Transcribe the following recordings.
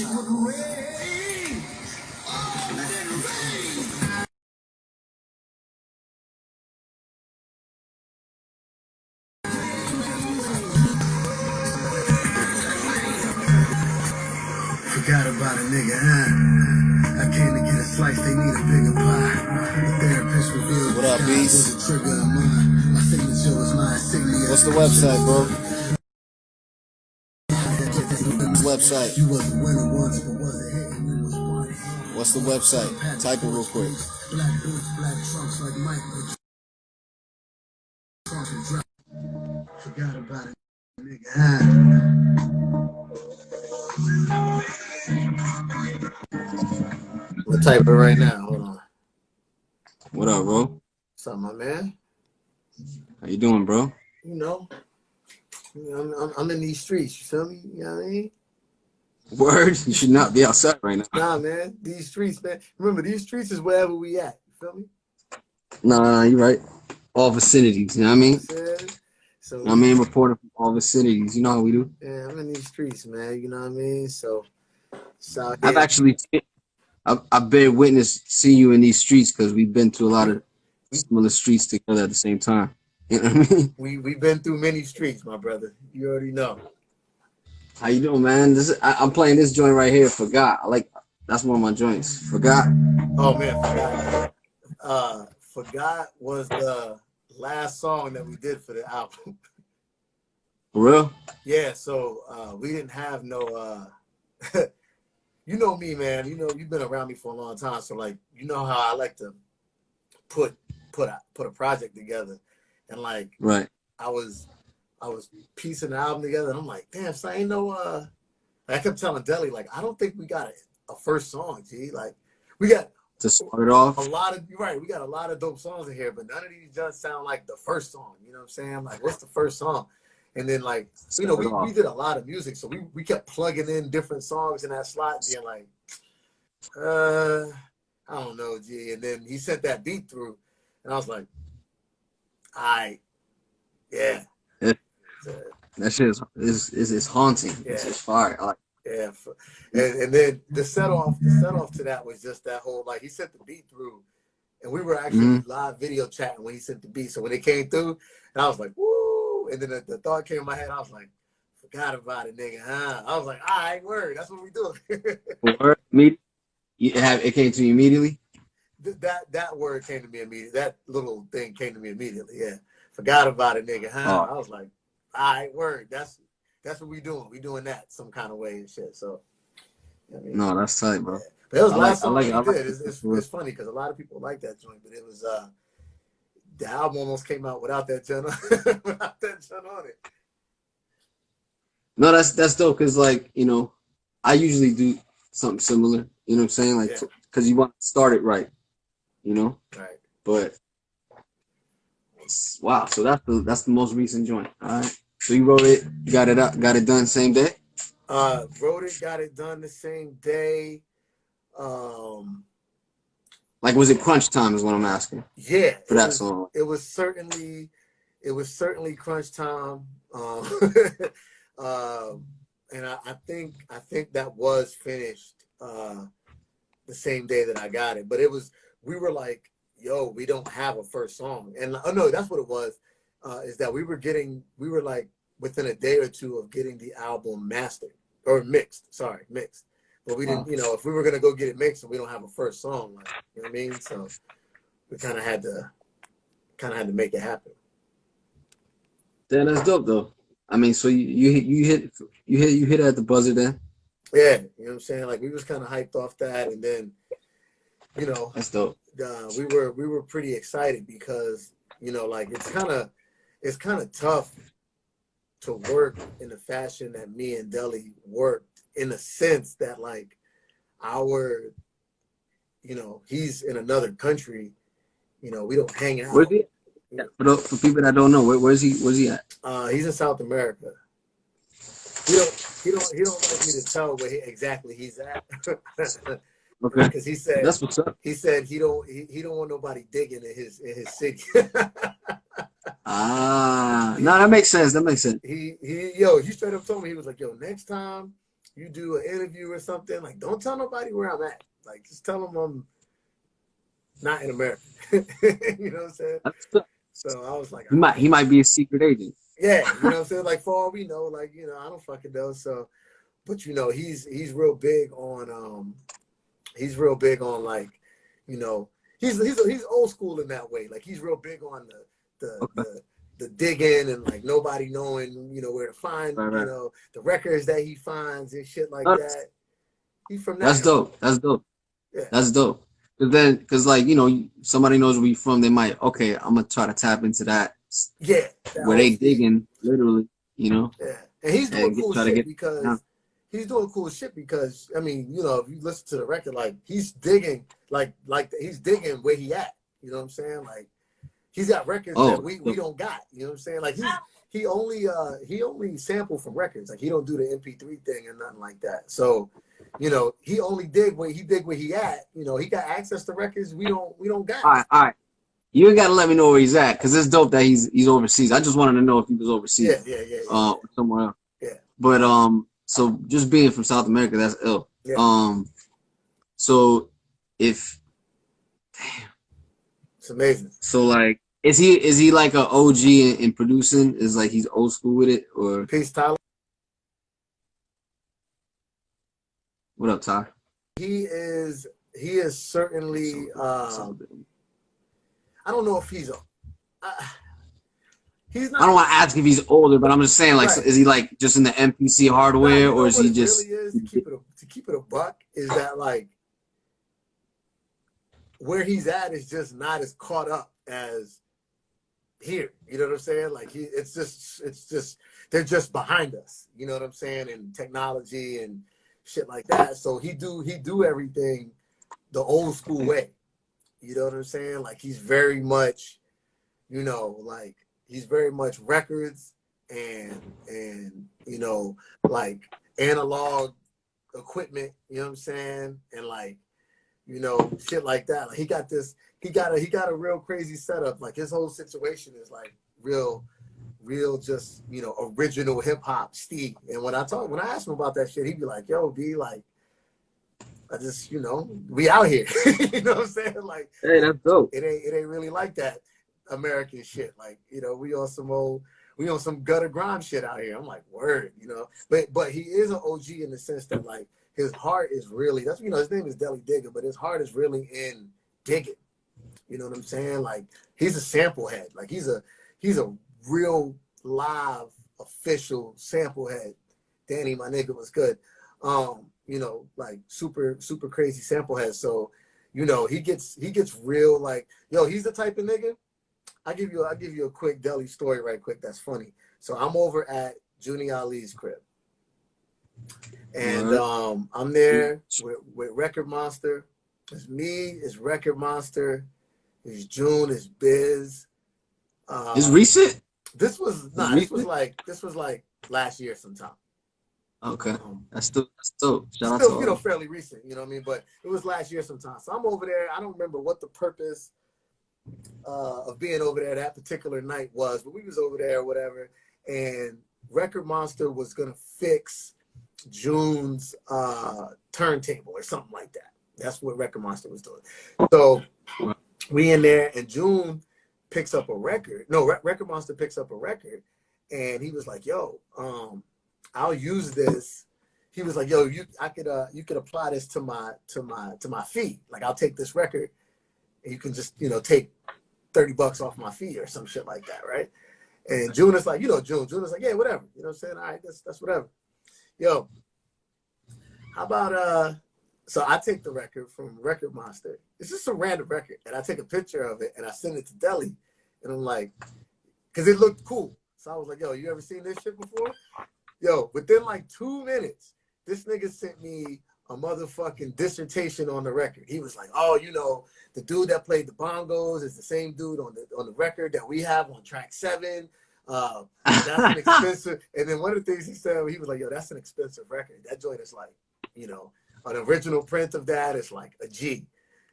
it would rain. Oh, let it rain. Forgot about a nigga, huh? I came to get a slice, they need a bigger pie. The therapist revealed what up, Beast? was a trigger of mine. My signature was my insignia. What's the website, bro? Website. You was a winner once, but wasn't hitting. You was one. What's the website? Type it real quick. Black boots, black trunks like Mike. Forgot about it, nigga, huh? I'm gonna type it right now. Hold on. What up, bro? What's up, my man? How you doing, bro? You know, I'm in these streets. You feel me? You know what I mean? Word, you should not be outside right now. Nah, man. These streets, man. Remember, these streets is wherever we at. You feel me? Nah, you're right. All vicinities, you know what I mean? So I mean, reporter from all vicinities. You know how we do? yeah, I'm in these streets, man. You know what I mean? So I've actually, I've been witness seeing you in these streets because we've been to a lot of similar streets together at the same time. You know what I mean? We've been through many streets, my brother. You already know. How you doing, man? I'm playing this joint right here. Forgot. That's one of my joints. Forgot. Oh man, Forgot. Forgot was the last song that we did for the album. For real? Yeah, so we didn't have no you know me, man. You know, you've been around me for a long time, so like you know how I like to put a project together. And like right. I was piecing the album together and I'm like, damn, so I ain't no I kept telling Deli, like, I don't think we got a first song, G. Like we got to start it off. A lot of, you're right, we got a lot of dope songs in here, but none of these just sound like the first song. You know what I'm saying? Like, what's the first song? And then, like, you know, we did a lot of music, so we kept plugging in different songs in that slot and being like, I don't know, G. And then he sent that beat through, and I was like, all right, yeah. That shit is haunting. Yeah. It's just fire. I like yeah, and then the set off to that was just that whole, like, he sent the beat through, and we were actually live video chatting when he sent the beat. So when it came through, and I was like, woo! And then the thought came in my head. I was like, forgot about it, nigga. Huh? I was like, all right, word. That's what we do. Word, it came to you immediately. That word came to me immediately. That little thing came to me immediately. Yeah, forgot about it, nigga. Huh? I was like, all right, word. That's what we doing. We doing that some kind of way and shit. So, you know what I mean? No, that's tight, bro. Yeah. But it was the last song we did. It's funny because a lot of people like that joint, but it was the album almost came out without that joint on it. No, that's dope because, like, you know, I usually do something similar. You know what I'm saying? Like, because you want to start it right. You know. Right. But wow, so that's the most recent joint. All right. So you wrote it, got it done same day? Wrote it, got it done the same day. Like, was it crunch time is what I'm asking? Yeah. For that song. It was certainly crunch time. And I think that was finished the same day that I got it. But we were like, yo, we don't have a first song. And oh no, that's what it was. Is that we were like within a day or two of getting the album mastered or mixed. But we didn't, you know, if we were gonna go get it mixed and we don't have a first song, like, you know what I mean? So we kind of had to make it happen. Yeah, that's dope though. I mean, so you hit at the buzzer then? Yeah, you know what I'm saying? Like we was kind of hyped off that, and then, you know, that's dope. We were pretty excited because, you know, like it's kind of tough to work in the fashion that me and Deli worked, in the sense that like you know, he's in another country, you know, we don't hang out. Where's he? Yeah. For people that don't know, where's he at? He's in South America. He don't like me to tell where exactly he's at. Okay. Because he said that's what's up. He said he don't want nobody digging in his city. No, that makes sense. He he straight up told me, he was like, yo, next time you do an interview or something, like don't tell nobody where I'm at. Like just tell them I'm not in America. You know what I'm saying? That's good. So I was like, He all might right. he might be a secret agent. Yeah, you know what I'm saying? Like for all we know, like, you know, I don't fucking know. So but you know, he's real big on he's real big on like, you know, he's old school in that way. Like he's real big on the Okay. the the digging and like nobody knowing, you know, where to find, Right, you right. know, the records that he finds and shit like That's, that. He's from that that's era. dope. That's dope. Yeah. That's dope. Cause like, you know, somebody knows where you from, they might, okay, I'm gonna try to tap into that Yeah. That where whole they scene. digging, literally, you know, Yeah. And he's doing and cool try to shit get down. because I mean, you know, if you listen to the record, like he's digging, like he's digging where he at. You know what I'm saying? Like he's got records that Oh, we dope. don't got. You know what I'm saying? Like he only sample from records. Like he don't do the MP3 thing and nothing like that. So, you know, he only dig where he at. You know, he got access to records we don't got. All right. You ain't gotta let me know where he's at, cause it's dope that he's overseas. I just wanted to know if he was Yeah, overseas, yeah, yeah, yeah, or somewhere else. yeah, But so just being from South America, that's ill. yeah. So if It's amazing. so, like, is he like a OG in producing? Is like he's old school with it, or Peace, Tyler. what up, Ty? He is certainly I don't know if he's I not don't want to ask if he's older, but I'm just saying, like, so right. is he like just in the MPC Nah, hardware, you or know is what he it really just? is to keep it a buck is that like where he's at is just not as caught up as here. You know what I'm saying? Like it's just they're just behind us. You know what I'm saying? And technology and shit like that. So he do everything the old school way. You know what I'm saying? Like he's very much, you know, like he's very much records and you know, like analog equipment, you know what I'm saying? And like, you know, shit like that. Like he got a real crazy setup. Like his whole situation is like real just, you know, original hip hop Steve. And when I asked him about that shit, he'd be like, yo, B, like I just, you know, we out here. You know what I'm saying? Like Hey, that's dope. it ain't really like that American shit. Like, you know, we on some gutter grime shit out here. I'm like, word, you know. But he is an OG in the sense that like his heart is really that's you know, his name is Deli Digger, but his heart is really in digging. You know what I'm saying? Like he's a sample head. Like he's a real live official sample head. Danny, my nigga was good. You know, like super crazy sample head. So, you know, he gets real like, yo, he's the type of nigga. I'll give you a quick Deli story right quick that's funny. So I'm over at Junie Ali's crib. And I'm there with Record Monster. It's me, it's Record Monster, it's June, it's Biz. It's recent. This was like last year sometime. Okay, that's dope. Shout out to Still, you know, all. fairly recent, you know what I mean? But it was last year sometime. So I'm over there. I don't remember what the purpose of being over there that particular night was, but we was over there or whatever. And Record Monster was gonna fix June's turntable or something like that. That's what Record Monster was doing. So we in there, and June picks up a record. No, Record Monster picks up a record, and he was like, "Yo, I'll use this." He was like, "Yo, you could apply this to my fee. Like, I'll take this record, and you can just, you know, take $30 off my fee or some shit like that, right?" And June is like, you know, June is like, "Yeah, whatever." You know what I'm saying? All right, that's whatever. Yo, how about so I take the record from Record Monster. It's just a random record, and I take a picture of it and I send it to Deli, and I'm like, because it looked cool. So I was like, "Yo, you ever seen this shit before?" Yo, within like 2 minutes, this nigga sent me a motherfucking dissertation on the record. He was like, "Oh, you know, the dude that played the bongos is the same dude on the record that we have on track 7. That's an expensive." And then one of the things he said, he was like, "Yo, that's an expensive record. That joint is like, you know, an original print of that is like a G."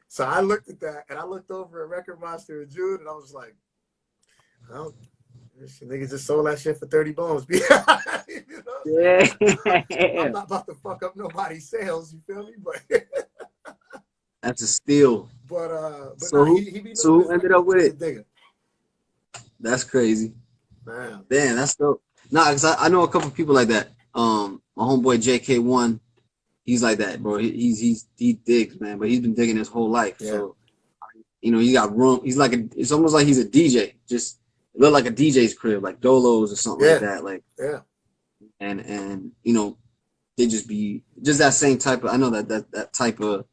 So I looked at that, and I looked over at Record Monster and Jude, and I was like, "Well, this nigga just sold that shit for 30 bones." You know? I'm Yeah. not about to fuck up nobody's sales, you feel me? But That's a steal. but So nah, who he be so knowing who his ended records up to with be a it? digger. That's crazy. Man. Damn, that's dope. Nah, cause I know a couple people like that. My homeboy JK1, he's like that, bro. He digs, man, but he's been digging his whole life. Yeah. So he got room. He's like it's almost like he's a DJ. Just look like a DJ's crib, like Dolo's or something like Yeah. that. Like Yeah. and they just be just that same type of. I know that type of.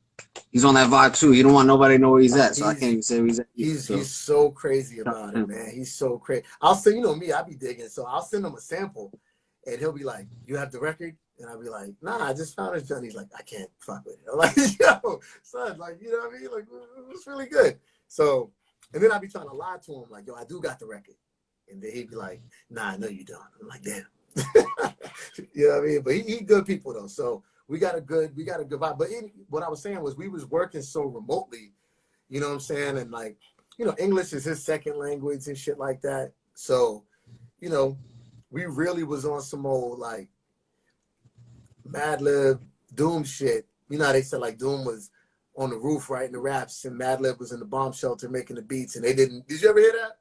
He's on that vibe too. He don't want nobody to know where he's at, so I can't even say where he's at. He's so crazy about it, man. He's so crazy. I'll send, me, I be digging, so I'll send him a sample, and he'll be like, "You have the record?" And I'll be like, "Nah, I just found this joint." He's like, "I can't fuck with it." I'm like, "Yo, son, like, you know what I mean? Like, it's really good." So, and then I'll be trying to lie to him, like, "Yo, I do got the record," and then he'd be like, "Nah, no, you don't." I'm like, "Damn." You know what I mean? But he good people though, so we got a good vibe. But what I was saying was we was working so remotely, you know what I'm saying? And like, English is his second language and shit like that. So, we really was on some old like Madlib Doom shit. You know how they said like Doom was on the roof writing the raps and Madlib was in the bomb shelter making the beats and they didn't. Did you ever hear that?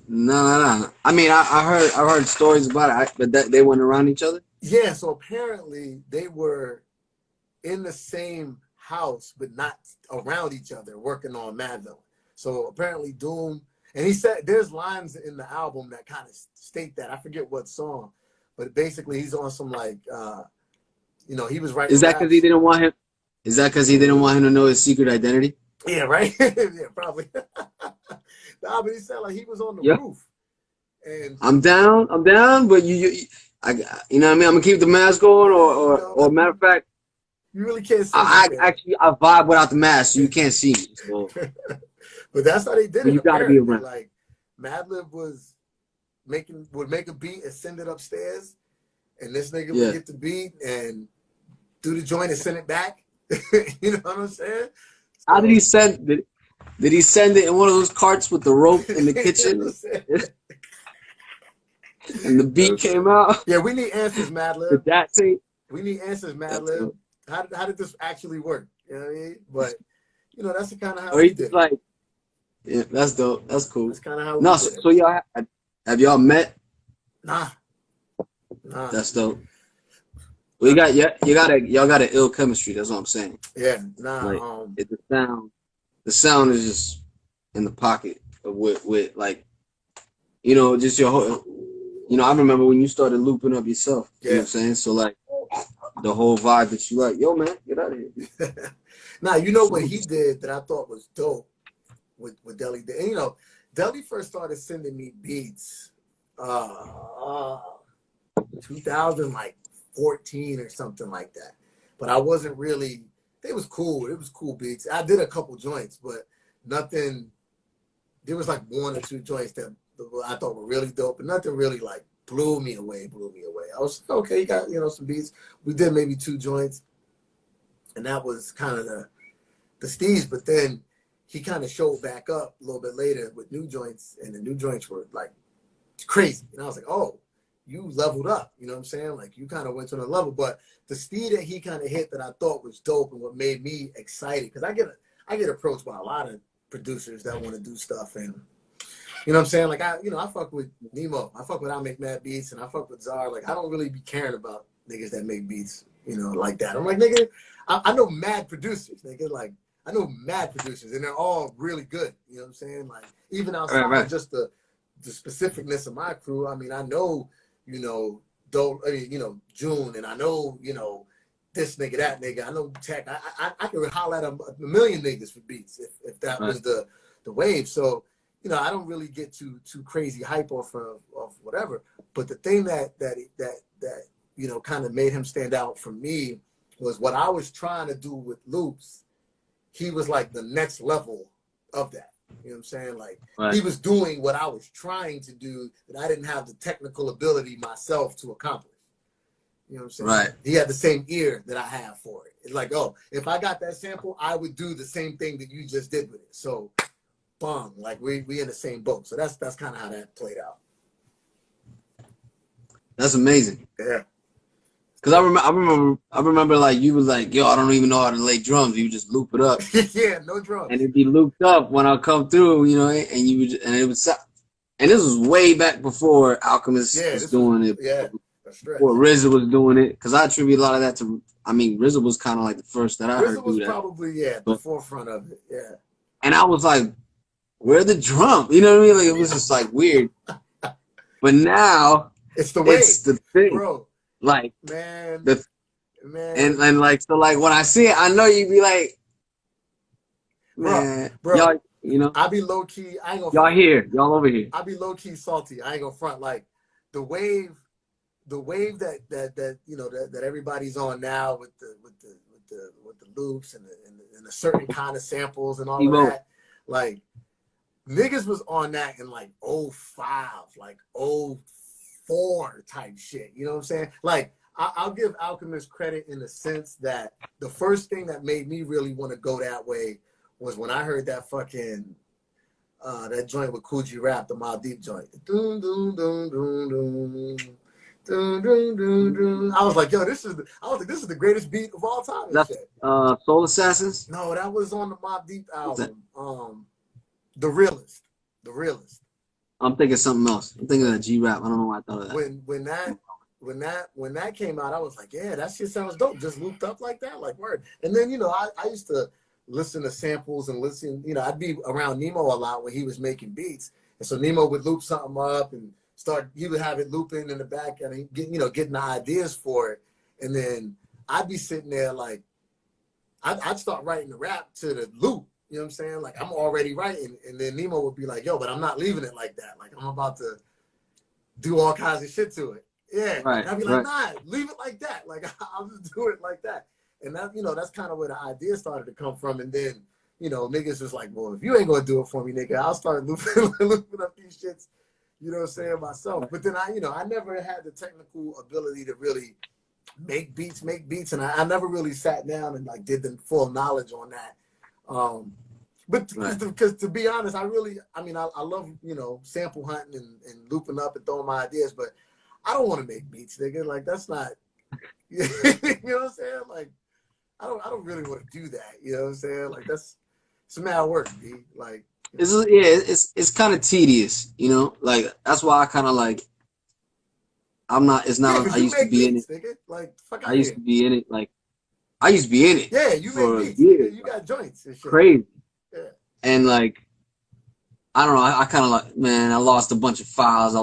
No. I mean, I heard stories about it, but that they went around each other. Yeah. So apparently they were in the same house, but not around each other, working on Madville. So apparently Doom, and he said there's lines in the album that kind of state that. I forget what song, but basically he's on some like, he was writing Is that because he raps. didn't want him? Is that because he didn't want him to know his secret identity? Yeah, right. Yeah, probably. Nah, but he said like he was on the Yeah. roof, and I'm down, but I, you know what I mean? I'm gonna keep the mask on, or matter of fact, you really can't see I me, actually I vibe without the mask, so you can't see me. So, but that's how they did but it. you got to be Apparently, around. like Madlib would make a beat and send it upstairs, and this nigga would get the beat and do the joint and send it back. You know what I'm saying? So, How did he send? Did he send it in one of those carts with the rope in the you know kitchen? what And the beat came out? Yeah, we need answers, Did Madlib. that tape? We need answers, Madlib. How did this actually work? You know what I mean? But that's the kind of how Or we he did just it. like, yeah, that's dope. That's cool. That's kind of how we No, did it. so y'all have y'all met? Nah. That's dope. Well, y'all got an ill chemistry. That's what I'm saying. Yeah, nah. Like the sound is just in the pocket of with like, just your whole. I remember when you started looping up yourself. Yeah. You know what I'm saying? So like, the whole vibe that you like, yo man, get out of here. Now what he did that I thought was dope with Deli. And Deli first started sending me beats 2014 or something like that. But I wasn't really, it was cool. It was cool beats. I did a couple joints, but nothing, there was like one or two joints that I thought were really dope, but nothing really like blew me away. I was like, okay, you got, some beats. We did maybe 2 joints, and that was kind of the steez. But then he kind of showed back up a little bit later with new joints, and the new joints were like crazy. And I was like, oh, you leveled up. You know what I'm saying? Like you kind of went to another level. But the speed that he kind of hit that I thought was dope and what made me excited, because I get approached by a lot of producers that want to do stuff, and you know what I'm saying? Like I fuck with Nemo. I fuck with I Make Mad Beats, and I fuck with Czar. Like I don't really be caring about niggas that make beats, like that. I'm like, nigga, I know mad producers, nigga. Like I know mad producers, and they're all really good. You know what I'm saying? Like even outside of just the specificness of my crew. I mean, I know, June, and I know, this nigga, that nigga. I know Tech. I could holler at a million niggas for beats if that was the wave. So. I don't really get too crazy hype off whatever. But the thing that kind of made him stand out for me was what I was trying to do with loops. He was like the next level of that. You know what I'm saying? Like he was doing what I was trying to do that I didn't have the technical ability myself to accomplish. You know what I'm saying? Right. He had the same ear that I have for it. It's like, oh, if I got that sample, I would do the same thing that you just did with it. So bong, like we in the same boat. So that's kind of how that played out. That's amazing. Yeah. Cause I remember like you was like, yo, I don't even know how to lay drums. You just loop it up, Yeah, no drums. and it'd be looped up when I come through, you know, and you would, and it would sound. And this was way back before Alchemist was doing it. Yeah, that's right. Before RZA was doing it, because I attribute a lot of that to. I mean, RZA was kind of like the first that I heard do that. RZA was probably the forefront of it. Yeah. And I was like, where are the drums? You know what I mean? Like it was just like weird. But now it's the way. It's the thing, bro. Like man, and like so like when I see it, I know you'd be like, man, bro, y'all, you know, I be low key. I ain't gonna. Y'all here, y'all over here. I be low key salty. I ain't gonna front. Like the wave that you know that everybody's on now with the loops and the certain kind of samples and all of that. Like niggas was on that in like 05, like 04 type shit. You know what I'm saying? Like I'll give Alchemist credit in the sense that the first thing that made me really want to go that way was when I heard that fucking that joint with Coogee Rap, the MidaZ joint. Doom, doom, doom, doom, doom. Dun, dun, dun, dun. I was like, yo, this is the greatest beat of all time. That's Soul Assassins? No, that was on the MidaZ album. The Realist. I'm thinking something else. I'm thinking of G-Rap. I don't know why I thought of that. When that came out, I was like, yeah, that shit sounds dope. Just looped up like that, like word. And then, you know, I used to listen to samples and listen, you know, I'd be around Nemo a lot when he was making beats. And so Nemo would loop something up and he would have it looping in the back and getting the ideas for it. And then I'd be sitting there like, I'd start writing the rap to the loop. You know what I'm saying? Like I'm already writing. And then Nemo would be like, yo, but I'm not leaving it like that. Like I'm about to do all kinds of shit to it. Yeah. Right, and I'd be like, nah, leave it like that. Like I'll just do it like that. And that, you know, that's kind of where the idea started to come from. And then, you know, niggas was like, well, if you ain't gonna do it for me, nigga, I'll start looping up these shits. You know what I'm saying, myself. But then I never had the technical ability to really make beats, and I never really sat down and like did the full knowledge on that. But because to be honest, I love, you know, sample hunting and looping up and throwing my ideas, but I don't want to make beats, nigga. Like that's not, you know what I'm saying? Like I don't really want to do that. You know what I'm saying? Like it's mad work, B. Like. It's kind of tedious, you know. Like that's why I kind of like. I'm not. It's not. I used to be in it. Nigga. Like fuck I used to be in it. Like I used to be in it. Yeah, you for make beats. Years. You got joints and shit. Crazy. Yeah. And like, I don't know. I kind of like, man. I lost a bunch of files. I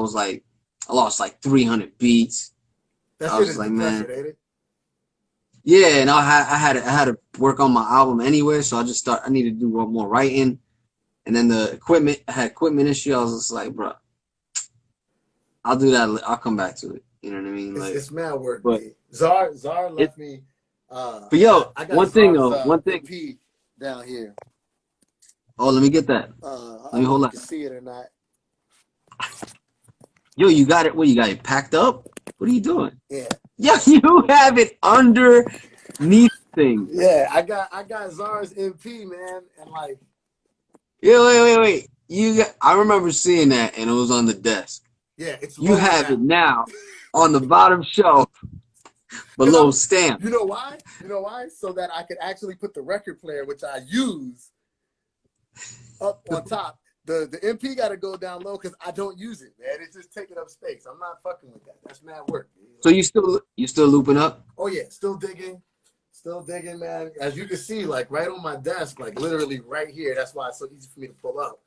lost like 300 beats. That I shit was is like, man. Ain't it? Yeah, and I had to work on my album anyway, so I needed to do more writing. And then I had equipment issue. I was just like, bro, I'll do that. I'll come back to it. You know what I mean? Like, it's mad work. But Czar left me. But yo, I got one thing though, one thing. P down here. Oh, let me get that. Let me hold that. You can see it or not? Yo, you got it. What, you got it packed up? What are you doing? Yeah. Yeah, you have it underneath things. Yeah, I got Czar's MP, man, and like. Yeah, wait. I remember seeing that, and it was on the desk. Yeah, it's. You have it now on the bottom shelf, below stamp. You know why? So that I could actually put the record player, which I use, up on top. The MP got to go down low because I don't use it, man. It's just taking up space. I'm not fucking with that. That's mad work. Man. So you still looping up? Oh yeah, still digging, man. As you can see, like right on my desk, like literally right here. That's why it's so easy for me to pull up.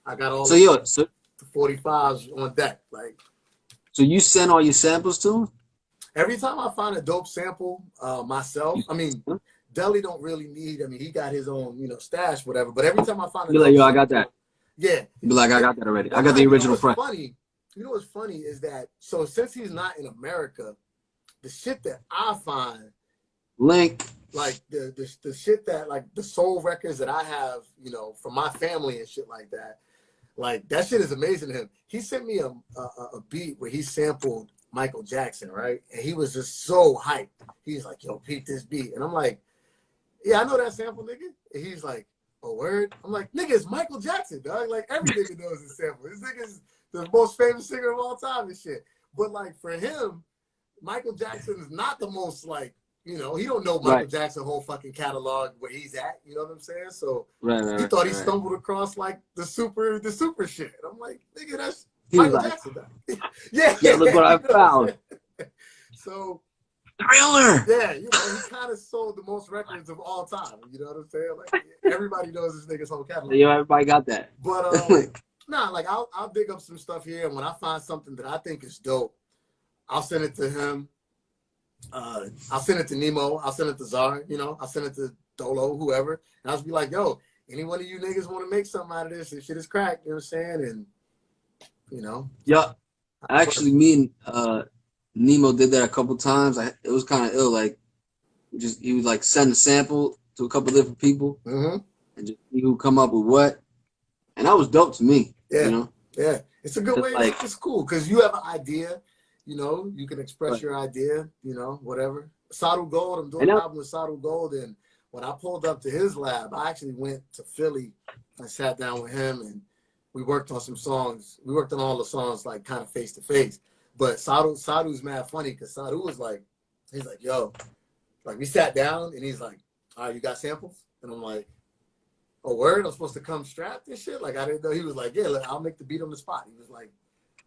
I got all the 45s on deck. Like, so you send all your samples to him? Every time I find a dope sample myself, I mean, Deli don't really need. I mean, he got his own, you know, stash, whatever. But every time I find a dope sample, I got that. Yeah, be like, I got that already. I got the original press. You know what's funny is that since he's not in America, the shit that I find like the shit that like the soul records that I have, you know, from my family and shit like that shit is amazing to him. He sent me a beat where he sampled Michael Jackson, right? And he was just so hyped. He's like, yo, peep this beat. And I'm like, yeah, I know that sample, nigga. And he's like, oh, word? I'm like, nigga, it's Michael Jackson, dog. Like, every nigga knows his sample. This nigga's the most famous singer of all time and shit. But like for him, Michael Jackson is not the most like, you know, he don't know Michael Jackson whole fucking catalog where he's at. You know what I'm saying? So he thought he stumbled across like the super shit. I'm like, nigga, that's Michael Jackson. Yeah, look what I found. So thriller. Yeah, you know, he kind of sold the most records of all time. You know what I'm saying? Like everybody knows this nigga's whole catalog. Yeah, everybody got that. But nah, like I'll dig up some stuff here, and when I find something that I think is dope, I'll send it to him. I'll send it to Nemo. I'll send it to Czar. You know, I'll send it to Dolo, whoever, and I'll just be like, "Yo, any one of you niggas want to make something out of this? This shit is crack." You know what I'm saying? And you know, yeah. Actually, me and Nemo did that a couple times. It was kind of ill. Like, he would like send a sample to a couple different people, and just see who come up with what, and that was dope to me. Yeah, you know? Yeah, it's a good way. Like, it's cool because you have an idea. You know, you can express your idea. You know, whatever. Sadu Gold. I'm doing an album with Sadu Gold, and when I pulled up to his lab, I actually went to Philly and sat down with him, and we worked on some songs. We worked on all the songs like kind of face to face. But Sadu's mad funny because Sadu was like, he's like, yo, like we sat down and he's like, all right, you got samples? And I'm like, oh, word? I'm supposed to come strapped and shit? Like I didn't know. He was like, yeah, look, I'll make the beat on the spot. He was like,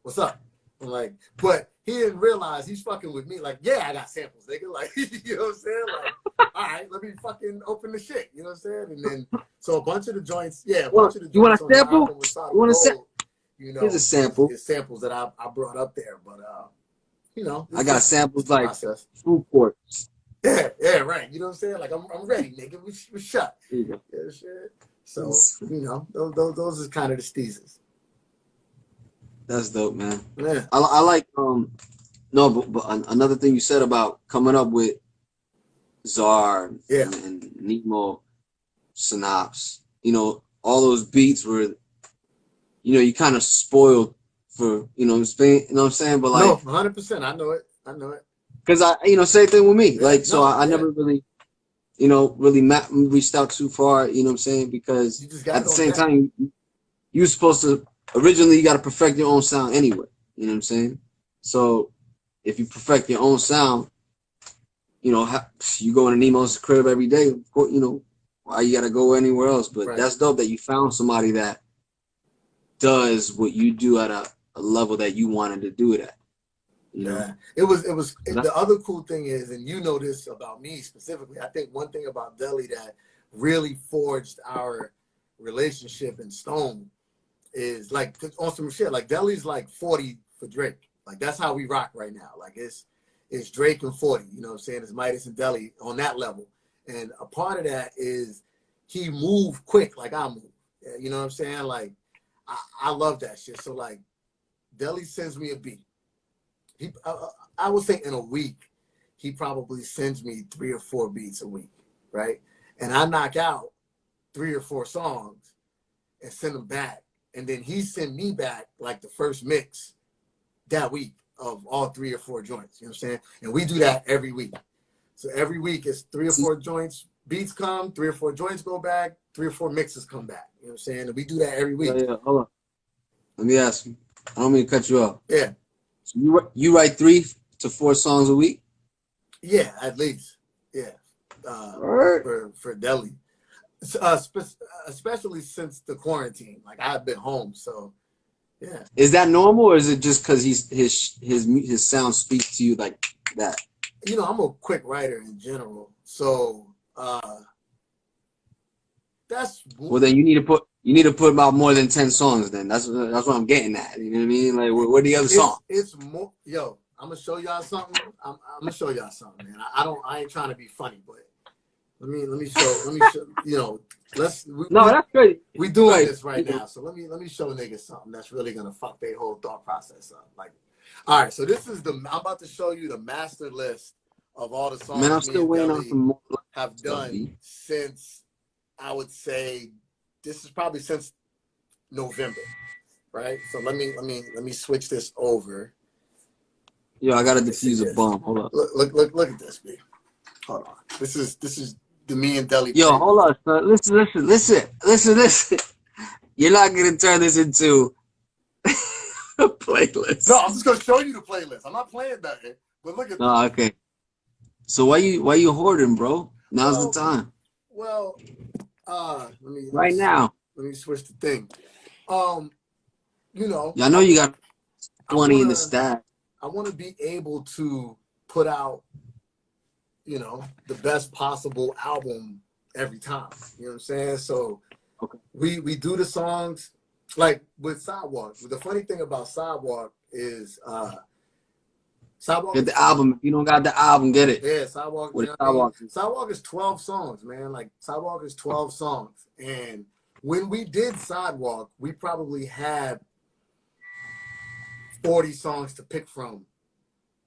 what's up? I'm like, but he didn't realize he's fucking with me. Like, yeah, I got samples, nigga. Like, you know what I'm saying? Like, all right, let me fucking open the shit. You know what I'm saying? And then, so a bunch of the joints, you want a sample? You want a sample? You know, here's a sample. It's samples that I brought up there, but you know, I got samples like food courts. Yeah, right. You know what I'm saying? Like I'm ready, nigga. We shut. Yeah, shit. So you know, those are kind of the steezes. That's dope, man. Yeah. I like no, but another thing you said about coming up with Czar and Nemo, Synapse, you know, all those beats were, you know, you kind of spoiled for, you know what I'm saying? But like, no, 100%. I know it. Because you know, same thing with me. Yeah, like, so I never really, you know, really reached out too far. You know what I'm saying? Because at the same time, you were supposed to originally you got to perfect your own sound anyway. You know what I'm saying? So if you perfect your own sound, you know, you go into Nemo's crib every day. You know, why you got to go anywhere else? But that's dope that you found somebody that does what you do at a level that you wanted to do it at. Yeah, it was the other cool thing is, and you know this about me specifically, I think one thing about Deli that really forged our relationship in stone is like on some shit, like Deli's like 40 for Drake. Like that's how we rock right now. Like it's Drake and 40, you know what I'm saying? It's MidaZ and Deli on that level. And a part of that is he moved quick like I move. You know what I'm saying? Like I love that shit. So like Deli sends me a beat. I would say in a week, he probably sends me 3 or 4 beats a week, right? And I knock out 3 or 4 songs and send them back. And then he sent me back like the first mix that week of all 3 or 4 joints, you know what I'm saying? And we do that every week. So every week it's 3 or 4 joints, beats come, 3 or 4 joints go back, 3 or 4 mixes come back, you know what I'm saying? And we do that every week. Yeah, hold on. Let me ask you. I don't mean to cut you off. Yeah. So you write 3 to 4 songs a week? Yeah, at least. Yeah. For Deli. Especially since the quarantine. Like I've been home, so yeah. Is that normal, or is it just because his sound speaks to you like that? You know, I'm a quick writer in general, so that's. Well, then you need to put about more than 10 songs. Then that's what I'm getting at. You know what I mean? Like, where the other songs? It's more. Yo, I'm gonna show y'all something. I'm gonna show y'all something, man. I ain't trying to be funny, but let me show. You know, that's great. We doing this right now, so let me show niggas something that's really gonna fuck their whole thought process up. Like, all right, so this is I'm about to show you the master list of all the songs. Man, I'm still waiting on some more have done since I would say this is probably since November, right? So let me switch this over. Yo, I gotta diffuse a bomb. Hold on. Look at this, B. Hold on. This is the me and Deli. Yo, hold on, son. Listen. You're not gonna turn this into a play. playlist. No, I'm just gonna show you the playlist. I'm not playing nothing, but look at No, this. okay. So why you hoarding, bro? Now's the Well, time. well, Right now. let me switch the thing. You know, Yeah, I know you got I 20 in the wanna stack. I wanna be able to put out, you know, the best possible album every time. You know what I'm saying? So Okay. we do the songs like with Sidewalk. The funny thing about Sidewalk is Sidewalk Get is the album. If you don't got the album, get it. yeah, Sidewalk, you What know a what I mean? sidewalk is. Sidewalk is 12 songs, man. Like Sidewalk is 12 songs. And when we did Sidewalk, we probably had 40 songs to pick from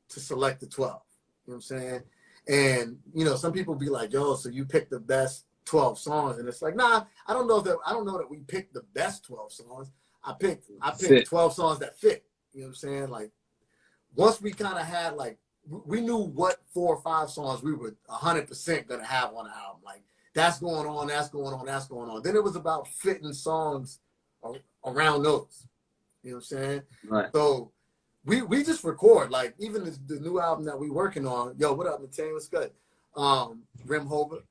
to select the 12. You know what I'm saying? And you know, some people be like, yo, so you picked the best 12 songs. And it's like, nah, I don't know that we picked the best 12 songs. I picked Fit. 12 songs that fit. You know what I'm saying? Like once we kind of had like we knew what 4 or 5 songs we were 100% gonna have on the album. Like that's going on, that's going on, that's going on. Then it was about fitting songs around those. You know what I'm saying? Right. So we just record, like even the new album that we working on. Yo, what up, Matane? What's good? Rim Hover.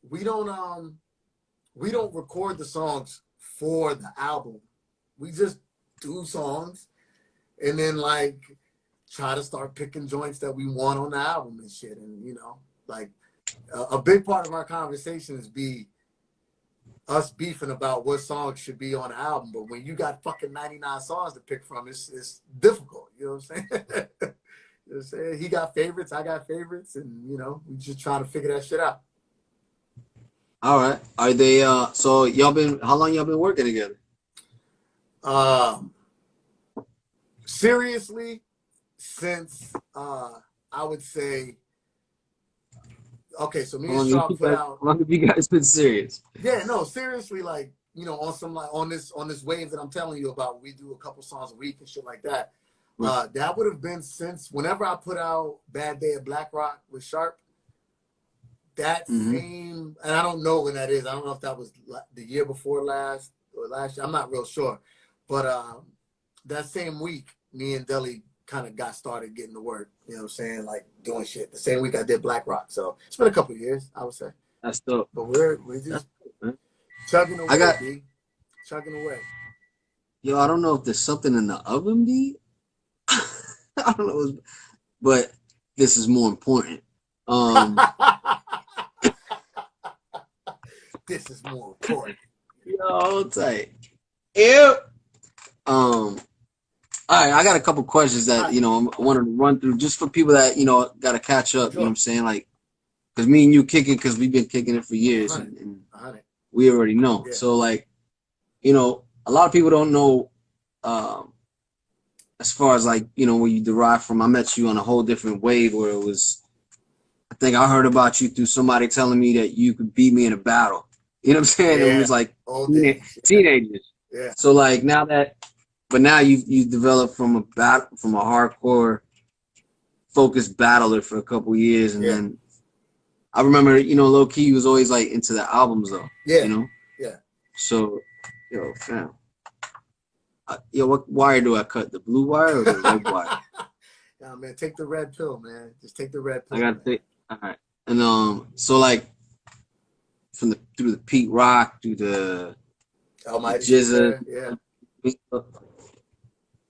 We don't record the songs for the album. We just do songs and then like try to start picking joints that we want on the album and shit. And you know, like a big part of our conversations be us beefing about what songs should be on the album. But when you got fucking 99 songs to pick from, it's difficult. You know what I'm saying? You know what I'm saying? He got favorites, I got favorites, and you know, we just trying to figure that shit out. All right. Are they so how long y'all been working together? Seriously, since I would say okay, so me and Sharp put out. How long have you guys been serious? Yeah, no, seriously, like you know, on some like on this wave that I'm telling you about, we do a couple songs a week and shit like that. That would have been since whenever I put out Bad Day at Black Rock with Sharp. That same, and I don't know when that is. I don't know if that was the year before last or last year. I'm not real sure, but that same week, me and Deli kind of got started getting to work. You know what I'm saying? Like doing shit. The same week I did Black Rock. So it's been a couple of years, I would say. That's dope. But we're just chugging away, B. Chugging away. Yo, I don't know if there's something in the oven, B. I don't know, but this is more important. This is more important. Yo, tight. Ew. All right, I got a couple questions that you know I wanted to run through just for people that you know got to catch up. Sure. You know what I'm saying? Like, because me and you kicking because we've been kicking it for years, and we already know. Yeah. So like, you know, a lot of people don't know. As far as like you know where you derive from, I met you on a whole different wave where it was. I think I heard about you through somebody telling me that you could beat me in a battle. You know what I'm saying? Yeah. It was like teenagers. Yeah. So like now you developed from a hardcore focused battler for a couple years, and then I remember you know low key was always like into the albums though. Yeah. You know. Yeah. So, yo, fam. Yo, what wire do I cut? The blue wire or the red wire? Nah, man, take the red pill, man. Just take the red pill. I gotta take. All right. And so like through the Pete Rock, through the MidaZ, yeah,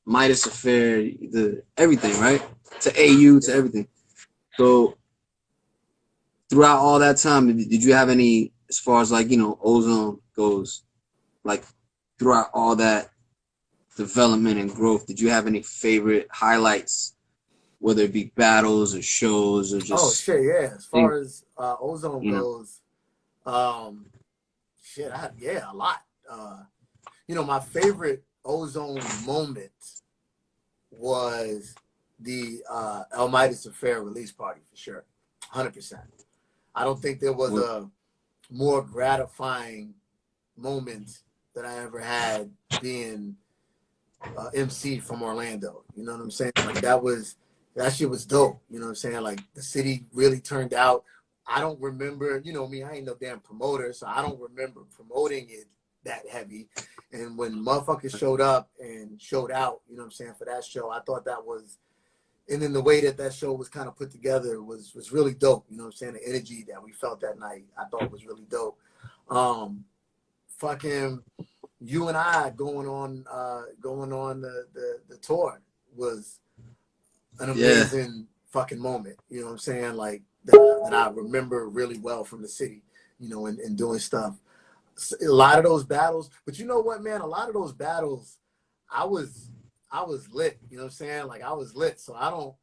MidaZ Affair, the everything, right? To AU, to everything. So throughout all that time, did you have any, as far as like you know, Ozone goes, like throughout all that development and growth, did you have any favorite highlights? Whether it be battles or shows or just shit, yeah. As far as Ozone goes, shit, a lot. You know, my favorite Ozone moment was the MidaZ Affair release party for sure, 100%. I don't think there was a more gratifying moment that I ever had being MC from Orlando. You know what I'm saying? Like that shit was dope. You know what I'm saying? Like the city really turned out. I don't remember, you know me, I ain't no damn promoter, so I don't remember promoting it that heavy. And when motherfuckers showed up and showed out, you know what I'm saying, for that show, I thought that was, and then the way that that show was kind of put together was really dope. You know what I'm saying? The energy that we felt that night, I thought was really dope. Fucking you and I going on the tour was an amazing fucking moment. You know what I'm saying? Like that I remember really well from the city, you know, and doing stuff. A lot of those battles, but you know what, man? A lot of those battles, I was lit. You know what I'm saying? Like I was lit. So I don't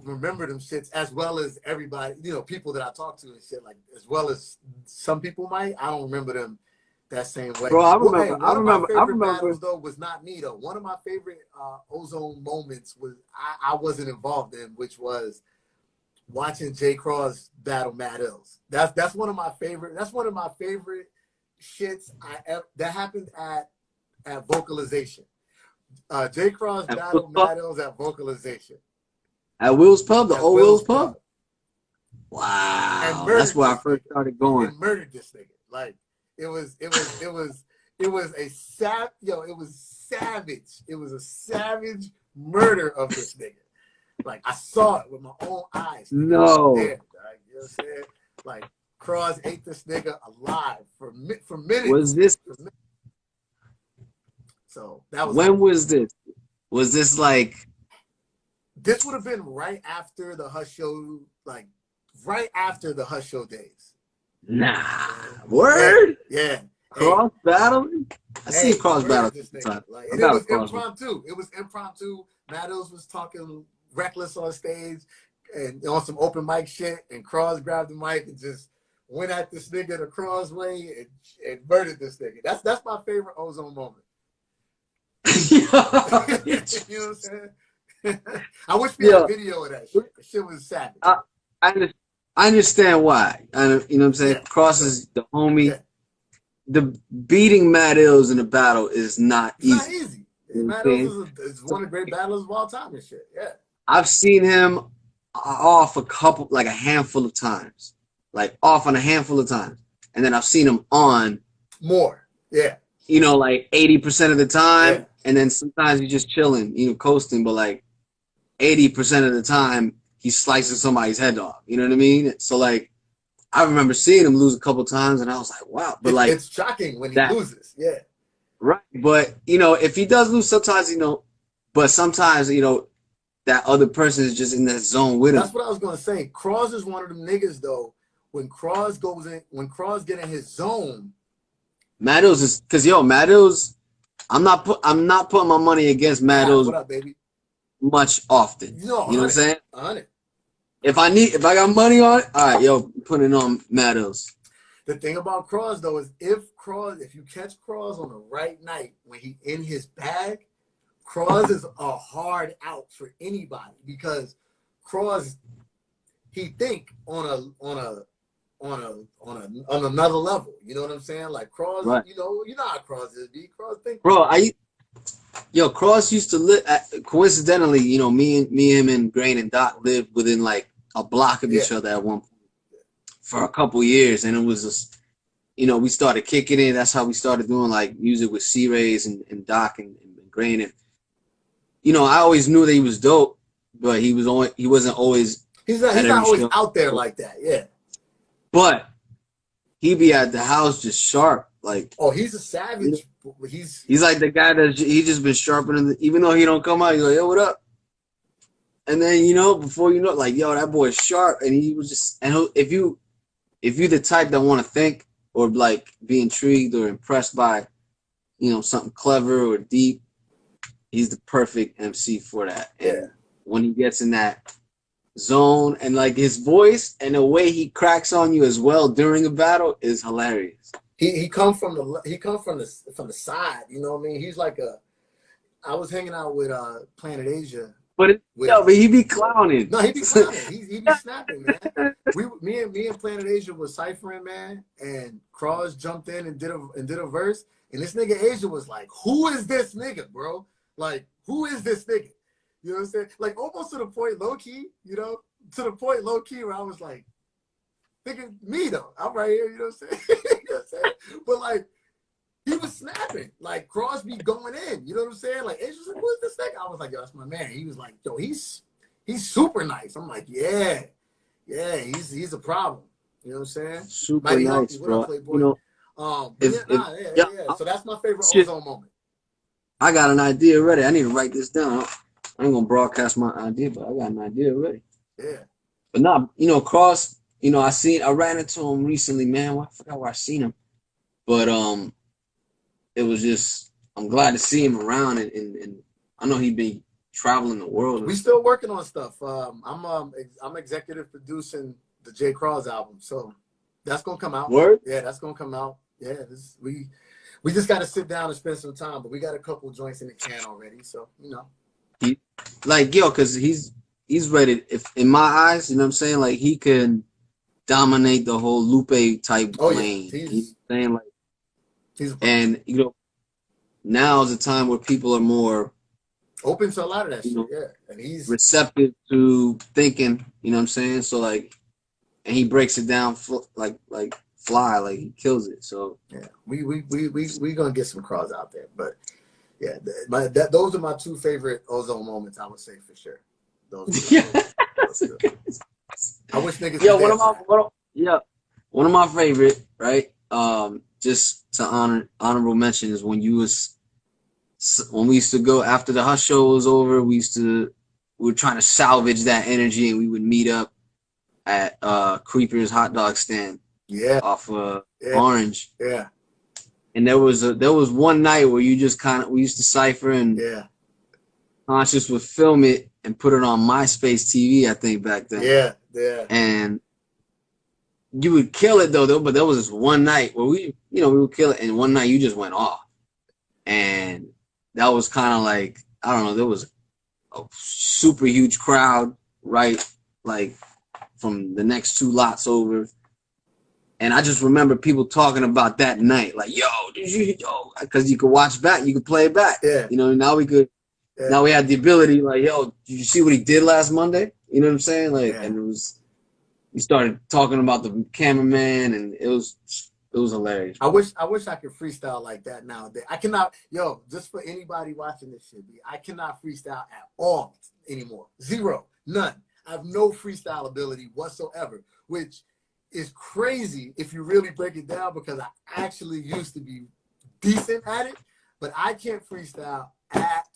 remember them shits as well as everybody, you know, people that I talk to and shit, like as well as some people might. I don't remember them that same way. Bro, I remember. Hey, one of my favorite battles though was not me though. One of my favorite Ozone moments was I wasn't involved in, which was watching Jay Cross battle Matt Ills. That's one of my favorite. That's one of my favorite shits that happened at Vocalization. Jay Cross battled Matt Ills at Vocalization. At Will's Pub, the old Will's Pub. Wow, that's where I first started going. And murdered this nigga. Like it was a it was savage. It was a savage murder of this nigga. Like I saw it with my own eyes. No. There, you know what I'm saying? Like Cross ate this nigga alive for minutes. Was this? So that was. When was this? Was this like? This would have been right after the Hush Show, like right after the Hush Show days. Nah, word. Yeah. Cross battling. I see Cross battle. Like, and it was impromptu. It was impromptu. Matt Ills was talking reckless on stage and on some open mic shit, and Cross grabbed the mic and just went at this nigga the Cross way and murdered this nigga. That's my favorite Ozone moment. You know what I'm saying? I wish we had a video of that shit. The shit was savage. I understand why. You know what I'm saying? Yeah. Cross is the homie. Yeah. The beating Matt Ills in a battle is not easy. Not easy. Matt Ills is one of the great battlers of all time and shit. Yeah. I've seen him off a handful of times. Like off on a handful of times. And then I've seen him on more. Yeah. You know, like 80% of the time. Yeah. And then sometimes he's just chilling, you know, coasting, but like 80% of the time he's slicing somebody's head off. You know what I mean? So like I remember seeing him lose a couple times and I was like, wow. But like it's shocking when he loses. Yeah. Right. But you know, if he does lose sometimes, you know, but sometimes, you know, that other person is just in that zone with him. That's what I was gonna say. Cross is one of them niggas though. When Cross get in his zone. Matt Ills is because Matt Ills, I'm not putting my money against Matt Ills. What up, baby? Much often. No, you know what I'm saying? 100. If I got money on it, all right, putting it on Matt Ills. The thing about Cross though is if you catch Cross on the right night when he in his bag, Cross is a hard out for anybody because Cross he think on another level. You know what I'm saying? Like Cross, right. You know how Cross is. Cross think. Bro, Cross used to live. Coincidentally, you know, me, him, and Grain and Doc lived within like a block of each other at one point for a couple years, and it was just, you know, we started kicking it. That's how we started doing like music with C-Rays and Doc and Grain, and you know, I always knew that he was dope, but he wasn't always. He's not always out there like that. Yeah. But he be at the house just sharp, like. Oh, he's a savage. He's like the guy that he just been sharpening. Even though he don't come out, he's like, yo, what up? And then you know, before you know, like, yo, that boy is sharp, and he was just. And if you the type that want to think or like be intrigued or impressed by, you know, something clever or deep, he's the perfect MC for that. Yeah. And when he gets in that zone and like his voice and the way he cracks on you as well during a battle is hilarious. He come from the side, you know what I mean? He's like I was hanging out with Planet Asia. But he be clowning. No, he be clowning. he be snapping, man. Me and Planet Asia was ciphering, man, and Cross jumped in and did a verse, and this nigga Asia was like, "Who is this nigga, bro? Like, who is this nigga?" You know what I'm saying? Like almost to the point, low key, you know, where I was like, thinking me though, I'm right here, you know what I'm saying? You know what I'm saying? But like, he was snapping. Like Crosby going in. You know what I'm saying? Like Ace was like, who's this nigga? I was like, yo, that's my man. He was like, yo, he's super nice. I'm like, yeah, he's a problem. You know what I'm saying? Super Mighty nice, Healthy. What bro. up, Playboy? You know, But if yeah. So that's my favorite shit, Ozone moment. I got an idea already. I need to write this down. I ain't gonna broadcast my idea, but I got an idea already. Yeah. But nah, you know, Cross, you know, I ran into him recently, man. I forgot where I seen him. But it was just, I'm glad to see him around, and I know he been traveling the world. We still working on stuff. I'm executive producing the J. Cross album, so that's gonna come out. Word? Yeah, that's gonna come out. Yeah, we just got to sit down and spend some time, but we got a couple joints in the can already, so you know. Cause he's ready. If in my eyes, you know what I'm saying, like he can dominate the whole Lupe type lane. Yeah. He's saying like, and you know, now is a time where people are more open to a lot of that shit. Yeah, and he's receptive to thinking. You know what I'm saying? So like, and he breaks it down like fly, like he kills it. So yeah, we gonna get some Cross out there, but yeah, those are my two favorite Ozone moments. I would say for sure. Those. I wish niggas. Yeah, one of my favorite, right? Just to honorable mention is when we used to go after the Hush show was over. We were trying to salvage that energy, and we would meet up at Creeper's hot dog stand. Yeah. Off Orange. Yeah. And there was one night where you just we used to cipher, and Conscious would film it and put it on MySpace TV, I think back then. Yeah. And you would kill it though, but there was this one night where we would kill it, and one night you just went off. And that was kind of like, I don't know, there was a super huge crowd, right? Like from the next two lots over. And I just remember people talking about that night, like, yo, because you could watch back, you could play it back. Yeah. You know, now now we had the ability, like, yo, did you see what he did last Monday? You know what I'm saying? Like, and we started talking about the cameraman, and it was hilarious. I wish I could freestyle like that nowadays. I cannot, just for anybody watching this shit, I cannot freestyle at all anymore. Zero, none. I have no freestyle ability whatsoever, which is crazy if you really break it down, because I actually used to be decent at it, but I can't freestyle at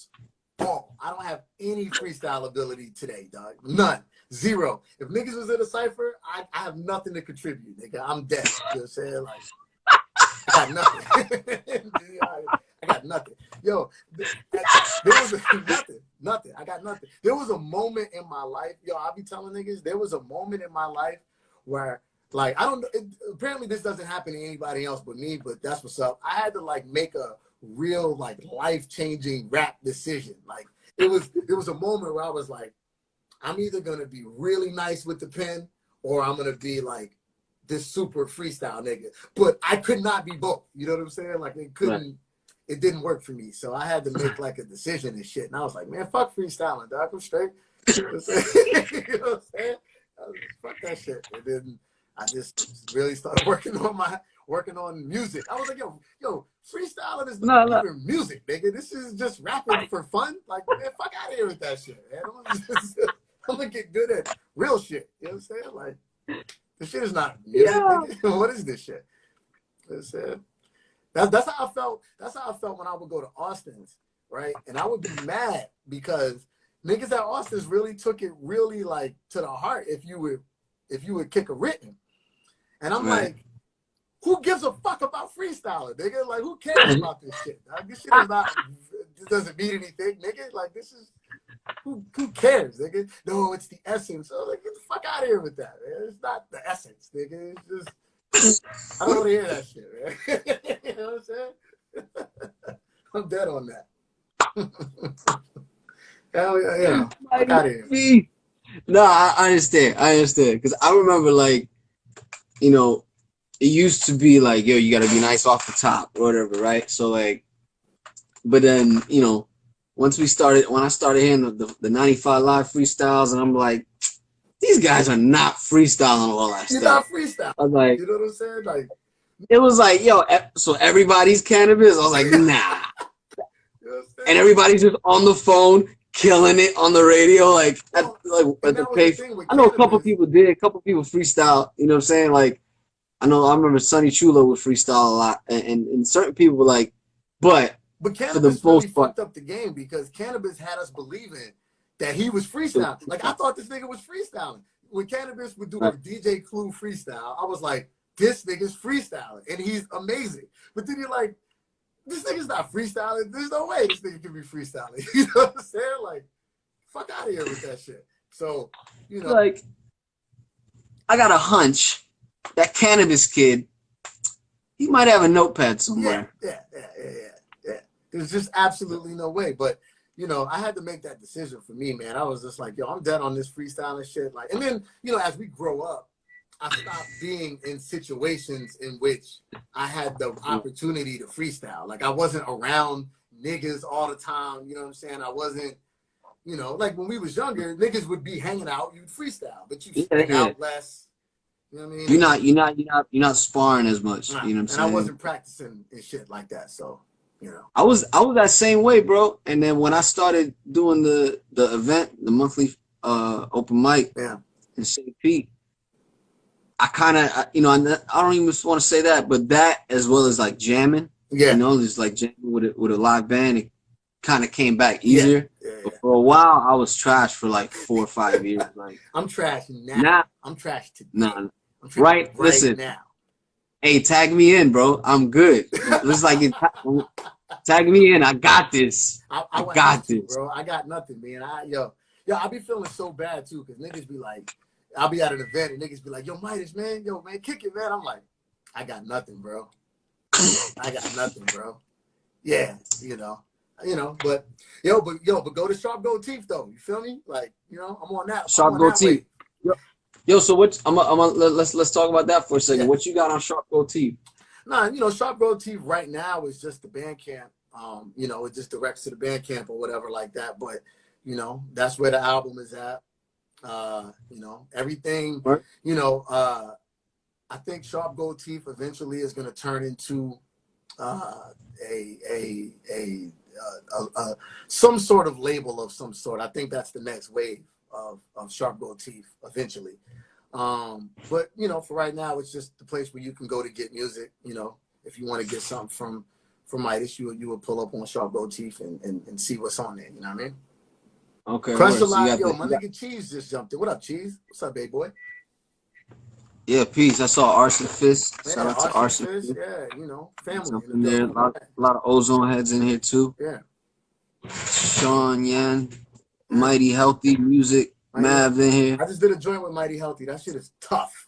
all. I don't have any freestyle ability today, dog. None. Zero. If niggas was in a cipher, I have nothing to contribute, nigga. I'm dead. You know what I'm saying? Like, I got nothing. I got nothing. Yo, there was nothing. I got nothing. There was a moment in my life, I'll be telling niggas, there was a moment in my life where, like, I don't know, apparently this doesn't happen to anybody else but me, but that's what's up. I had to, like, make a real, like, life-changing rap decision. Like, it was a moment where I was like, I'm either going to be really nice with the pen, or I'm going to be, like, this super freestyle nigga. But I could not be both. You know what I'm saying? Like, it didn't work for me. So I had to make, like, a decision and shit. And I was like, man, fuck freestyling, dog. I'm straight. You know what I'm saying? You know what I'm saying? Fuck that shit. And then I just really started working on music. I was like, yo, freestyling is not even music, nigga. This is just rapping for fun. Like, man, fuck out of here with that shit, man. I'm gonna get good at real shit. You know what I'm saying? Like, this shit is not music, nigga. What is this shit? You know what I'm saying? That's how I felt. That's how I felt when I would go to Austin's, right? And I would be mad because niggas at Austin's really took it really, like, to the heart if you would kick a written. And I'm like, who gives a fuck about freestyling, nigga? Like, who cares about this shit? Like, this shit is not, it doesn't mean anything, nigga. Like, this is, who cares, nigga? No, it's the essence. So, like, get the fuck out of here with that, man. It's not the essence, nigga. It's just, I don't want to hear that shit, man. You know what I'm saying? I'm dead on that. Hell yeah. Fuck out of here. No, I understand. Because I remember, like, you know, it used to be like, yo, you got to be nice off the top or whatever, right? So, like, but then, you know, when I started hearing the 95 Live freestyles, and I'm like, these guys are not freestyling all that stuff. You're not freestyling. I was like, you know what I'm saying? Like, it was like, yo, so everybody's cannabis. I was like, nah. You know what I'm And saying? everybody's just on the phone, killing it on the radio, like Well, at and the that was the pace. thing with I know a couple cannabis. people did, a couple people freestyle. You know what I'm saying? Like I remember Sonny Chulo would freestyle a lot, and certain people were like, but But for the cannabis really most part, fucked up the game because cannabis had us believing that he was freestyling. Like I thought this nigga was freestyling. When cannabis would do a right, DJ Clue freestyle, I was like, this nigga's freestyling and he's amazing. But then you're like, this nigga's not freestyling. There's no way this nigga can be freestyling. You know what I'm saying? Like, fuck out of here with that shit. So, you know, like I got a hunch that cannabis kid, he might have a notepad somewhere. yeah. There's just absolutely no way. But you know, I had to make that decision for me, man. I was just like, yo, I'm done on this freestyling shit. Like, and then, you know, as we grow up, I stopped being in situations in which I had the opportunity to freestyle. Like I wasn't around niggas all the time. You know what I'm saying? I wasn't, you know, like when we was younger, niggas would be hanging out, you'd freestyle, but you Yeah, hang yeah. out less. You know what I mean? You're not sparring as much. Nah, You know what I'm and I saying? wasn't practicing and shit like that. So, you know. I was that same way, bro. And then when I started doing the event, the monthly open mic Yeah. in St. Pete, I kind of, you know, I don't even want to say that, but that as well as like jamming, you Yeah. know, just like jamming with a live band, it kind of came back Yeah. easier. Yeah. But for a while, I was trash for like 4 or 5 years. Like I'm trash now. now, I'm trash today. nah, I'm trash right? right Listen, now. hey, tag me in, bro. I'm good. It's like tag me in. I got this. I I would have got to, this. bro. I got nothing, man. I be feeling so bad too, because niggas be like, I'll be at an event and niggas be like, yo, MidaZ, man, yo, man, kick it, man. I'm like, I got nothing, bro. I got nothing, bro. Yeah, but go to Sharp Gold Teeth though. You feel me? Like, you know, I'm on Sharp that goatee. wave. Yo, so what? Let's talk about that for a second. Yeah. What you got on Sharp goatee? Nah, you know, Sharp Gold Teeth right now is just the Bandcamp. You know, it just directs to the Bandcamp or whatever like that. But, you know, that's where the album is at. You know, everything, Right. you know, I think Sharp Gold Teeth eventually is going to turn into some sort of label of some sort. I think that's the next wave of Sharp Gold Teeth eventually. But you know, for right now, it's just the place where you can go to get music. You know, if you want to get something from MidaZ, you would pull up on Sharp Gold Teeth and see what's on there. You know what I mean? Okay. Crush a So you lot, got yo. My nigga Cheese just jumped in. What up, Cheese? What's up, baby boy? yeah, peace. I saw Arson Fist. Shout Yeah, out to Arson Arson Fish. Fist. Yeah, you know, family in the In there. building. A lot of Ozone heads in here too. Yeah, Sean Yan, yeah. Mighty Healthy Music, Mav in here. I just did a joint with MidaZ Healthy. That shit is tough.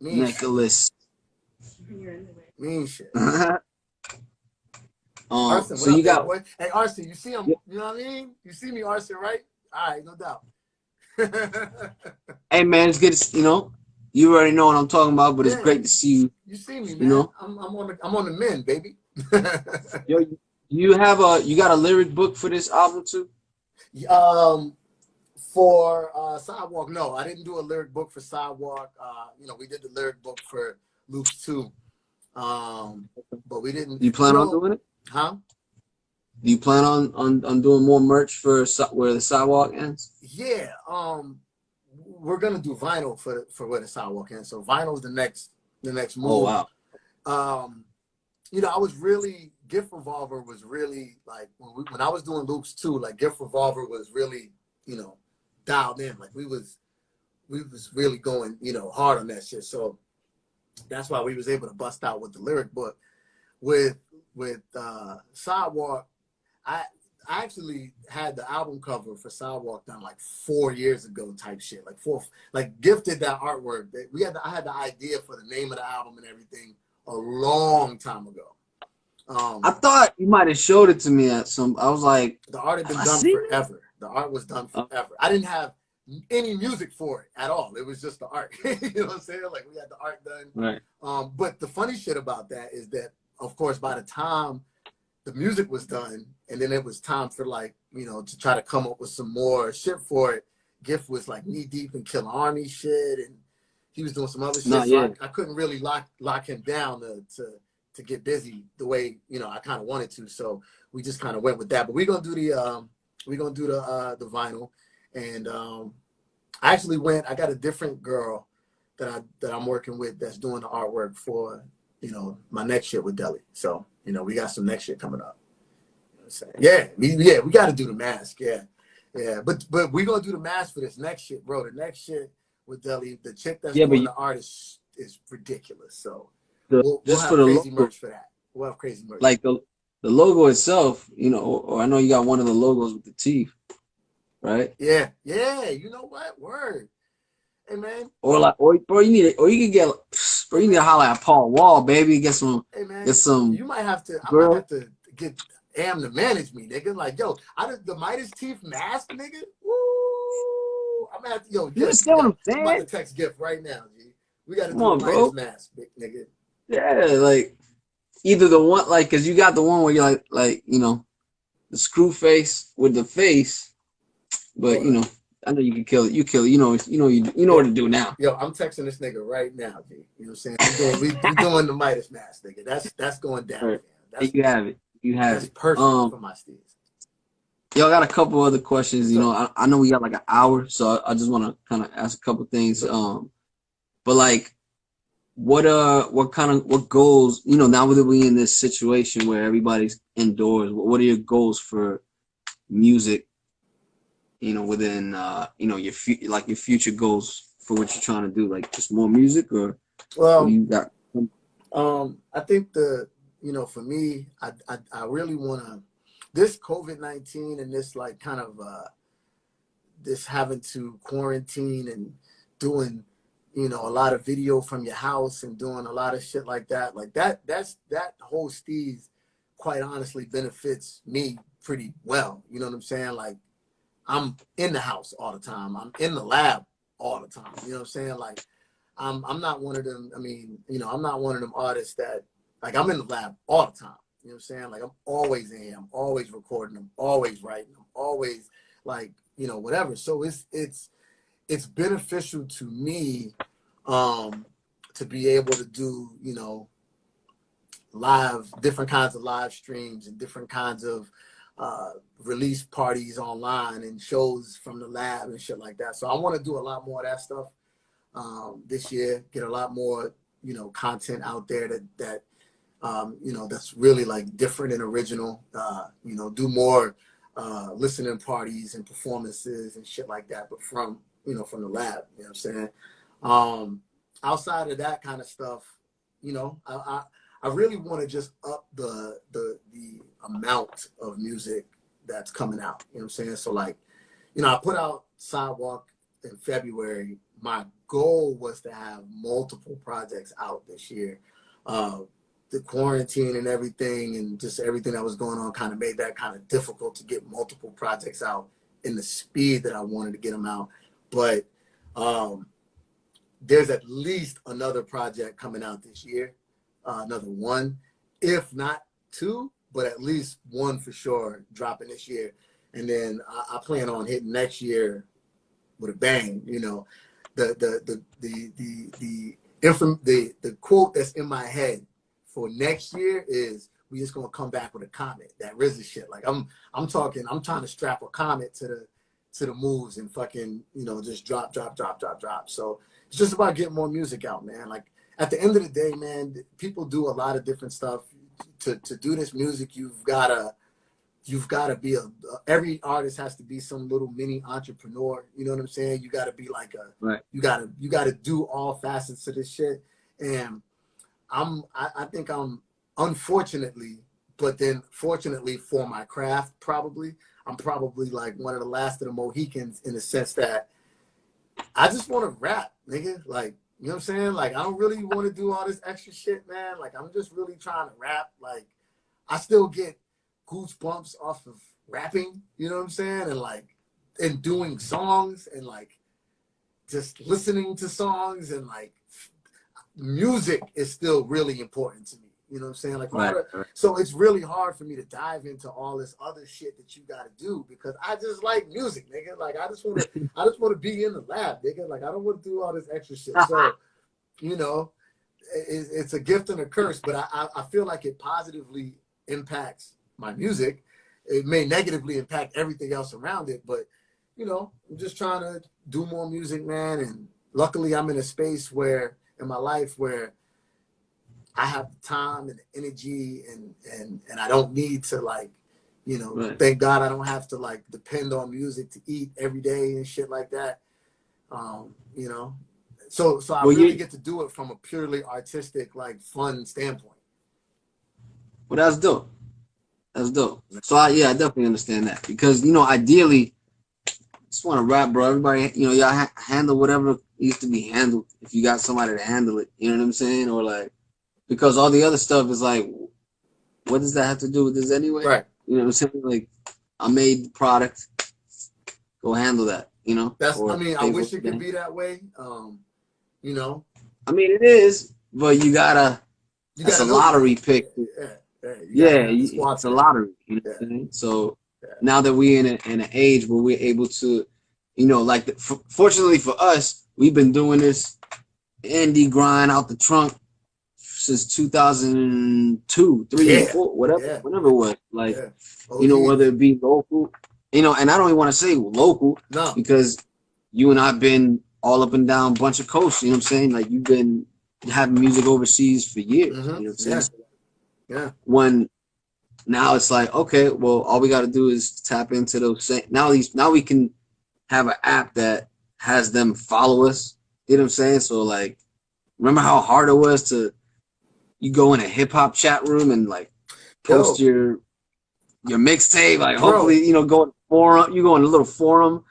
Mean Nicholas. shit. Mean shit. So what up, you got. boy? Hey, Arson, you see him? Yeah. You know what I mean? You see me, Arson, right? All right, no doubt. Hey man, it's good. You know, you already know what I'm talking about, but it's great to see you. You see me, man. You know, I'm on the men, baby. yo, you got a lyric book for this album too? For Sidewalk, no, I didn't do a lyric book for Sidewalk. You know, we did the lyric book for Loops 2. But we didn't. You plan on doing it? Huh? Do you plan on doing more merch for where the sidewalk ends? Yeah. We're gonna do vinyl for where the sidewalk ends. So vinyl's the next move. Oh wow. You know, I was really Gift Revolver was really like when I was doing Loops 2, like Gift Revolver was really, you know, dialed in. Like we was really going, you know, hard on that shit. So that's why we was able to bust out with the lyric book. With Sidewalk, I actually had the album cover for Sidewalk done like 4 years ago type shit. Like gifted that artwork. I had the idea for the name of the album and everything a long time ago. I thought you might have showed it to me at some. I was like, the art had been done forever. The art was done forever. I didn't have any music for it at all. It was just the art. You know what I'm saying? Like we had the art done. Right. But the funny shit about that is that, of course, by the time the music was done, and then it was time for like, you know, to try to come up with some more shit for it, Gift was like knee deep in Kill Army shit, and he was doing some other shit, Not so yet. I couldn't really lock him down to get busy the way, you know, I kind of wanted to. So we just kind of went with that. But we're gonna do the vinyl, and I actually I got a different girl that I'm working with that's doing the artwork for, you know, my next shit with Deli. So, you know, we got some next shit coming up. You know what I'm saying? Yeah, we got to do the mask. Yeah. But we're gonna do the mask for this next shit, bro. The next shit with Deli, the chick that's Yeah, but doing the art is ridiculous. So the we'll just for have the crazy logo, merch for that. We'll have crazy merch. like the logo itself, you know, or I know you got one of the logos with the teeth, right? Yeah. You know what? Word. Hey man. Or like, or bro, you need it, or you can get, bro, you need to holler at Paul Wall, baby, get Hey man, some you might have to. I might girl. have to get Am to manage me, nigga. Like, yo, the MidaZ teeth mask, nigga. Woo! I'm gonna have to, You understand what I'm I'm about to saying? text Gift right now, G. We got to Come do the on, MidaZ bro. mask, big nigga. Yeah, like either the one, like, cause you got the one where you're like, you know, the screw face with the face, but you Hold up. know, I know you can kill it. You kill it. You know what Yo, to do now. I'm texting this nigga right now, G. You know what I'm saying? We doing the MidaZ mask, nigga. That's going down, All fam. right. You have it. You have That's it. perfect for my steeds. Y'all got a couple other questions. What's You know, up? I know we got like an hour, so I just want to kind of ask a couple things. But like, what goals? You know, now that we in this situation where everybody's indoors, what are your goals for music? You know, within you know, your future goals for what you're trying to do, like just more music, or what do Well, you got? I think for me, I really want to, this COVID-19 and this like kind of this having to quarantine and doing, you know, a lot of video from your house and doing a lot of shit like that whole steez, quite honestly, benefits me pretty well. You know what I'm saying? Like, I'm in the house all the time. I'm in the lab all the time. You know what I'm saying? Like, I'm not one of them. I mean, you know, I'm not one of them artists that, like, I'm in the lab all the time. You know what I'm saying? Like, I'm always in. I'm always recording. I'm always writing. I'm always like, you know, whatever. So it's beneficial to me to be able to do, you know, different kinds of live streams and different kinds of release parties online and shows from the lab and shit like that. So I want to do a lot more of that stuff this year. Get a lot more, you know, content out there that you know, that's really like different and original. You know, do more listening parties and performances and shit like that, but from, you know, from the lab. You know what I'm saying? Outside of that kind of stuff, you know, I really want to just up the amount of music that's coming out. You know what I'm saying? So like, you know, I put out Sidewalk in February. My goal was to have multiple projects out this year. The quarantine and everything and just everything that was going on kind of made that kind of difficult to get multiple projects out in the speed that I wanted to get them out. But there's at least another project coming out this year, another one, if not two, but at least one for sure dropping this year. And then I plan on hitting next year with a bang. You know, the quote that's in my head for next year is, we just gonna come back with a comet. That RZA shit. Like, I'm trying to strap a comet to the moves and fucking, you know, just drop. So it's just about getting more music out, man. Like, at the end of the day, man, people do a lot of different stuff. To do this music, you've gotta be every artist has to be some little mini entrepreneur. You know what I'm saying? You gotta be like Right. you gotta do all facets of this shit. And I think I'm, unfortunately, but then fortunately for my craft, I'm probably like one of the last of the Mohicans, in the sense that I just want to rap, nigga. Like, you know what I'm saying? Like, I don't really want to do all this extra shit, man. Like, I'm just really trying to rap. Like, I still get goosebumps off of rapping, you know what I'm saying? And like, and doing songs and like just listening to songs, and like, music is still really important to me. You know what I'm saying? Like, Right. so it's really hard for me to dive into all this other shit that you got to do, because I just like music, nigga. Like, I just want to be in the lab, nigga. Like, I don't want to do all this extra shit. So you know, it's a gift and a curse, but I feel like it positively impacts my music. It may negatively impact everything else around it, but you know, I'm just trying to do more music, man. And luckily I'm in a space where in my life where I have the time and the energy and I don't need to like, you know, Right. thank God I don't have to like depend on music to eat every day and shit like that. You know, so I Well, really get to do it from a purely artistic, like fun standpoint. well, that's dope. That's dope. So I definitely understand that because you know, ideally, just want to rap, bro. Everybody, you know, y'all handle whatever needs to be handled. If you got somebody to handle it, you know what I'm saying, or like because all the other stuff is like, what does that have to do with this anyway? Right. You know what I'm saying? Like, I made the product. Go handle that. You know. That's. Or I mean, I things wish like it could that. be that way. You know, I mean, it is, but you gotta. you That's got a to know the lottery game. pick. Yeah. You got to Yeah, have the squad it's for a that. lottery. You know Yeah. what I'm saying? So Yeah. now that we're in an age where we're able to, you know, like fortunately for us, we've been doing this indie grind out the trunk since 2002, 3, Yeah. 4, whatever, Yeah. whenever it was. Like, Yeah. you know, whether OGs. it be local, you know, and I don't even want to say local No. because you and I've been all up and down a bunch of coasts. You know what I'm saying? Like, you've been having music overseas for years. You know what I'm saying? Yeah. So Yeah. when now it's like, okay, well, all we got to do is tap into those same. Now we can have an app that has them follow us. You know what I'm saying? So like, remember how hard it was to you go in a hip hop chat room and like post Yo, your mixtape. Like, bro. hopefully, you know, go in forum. You go in a little forum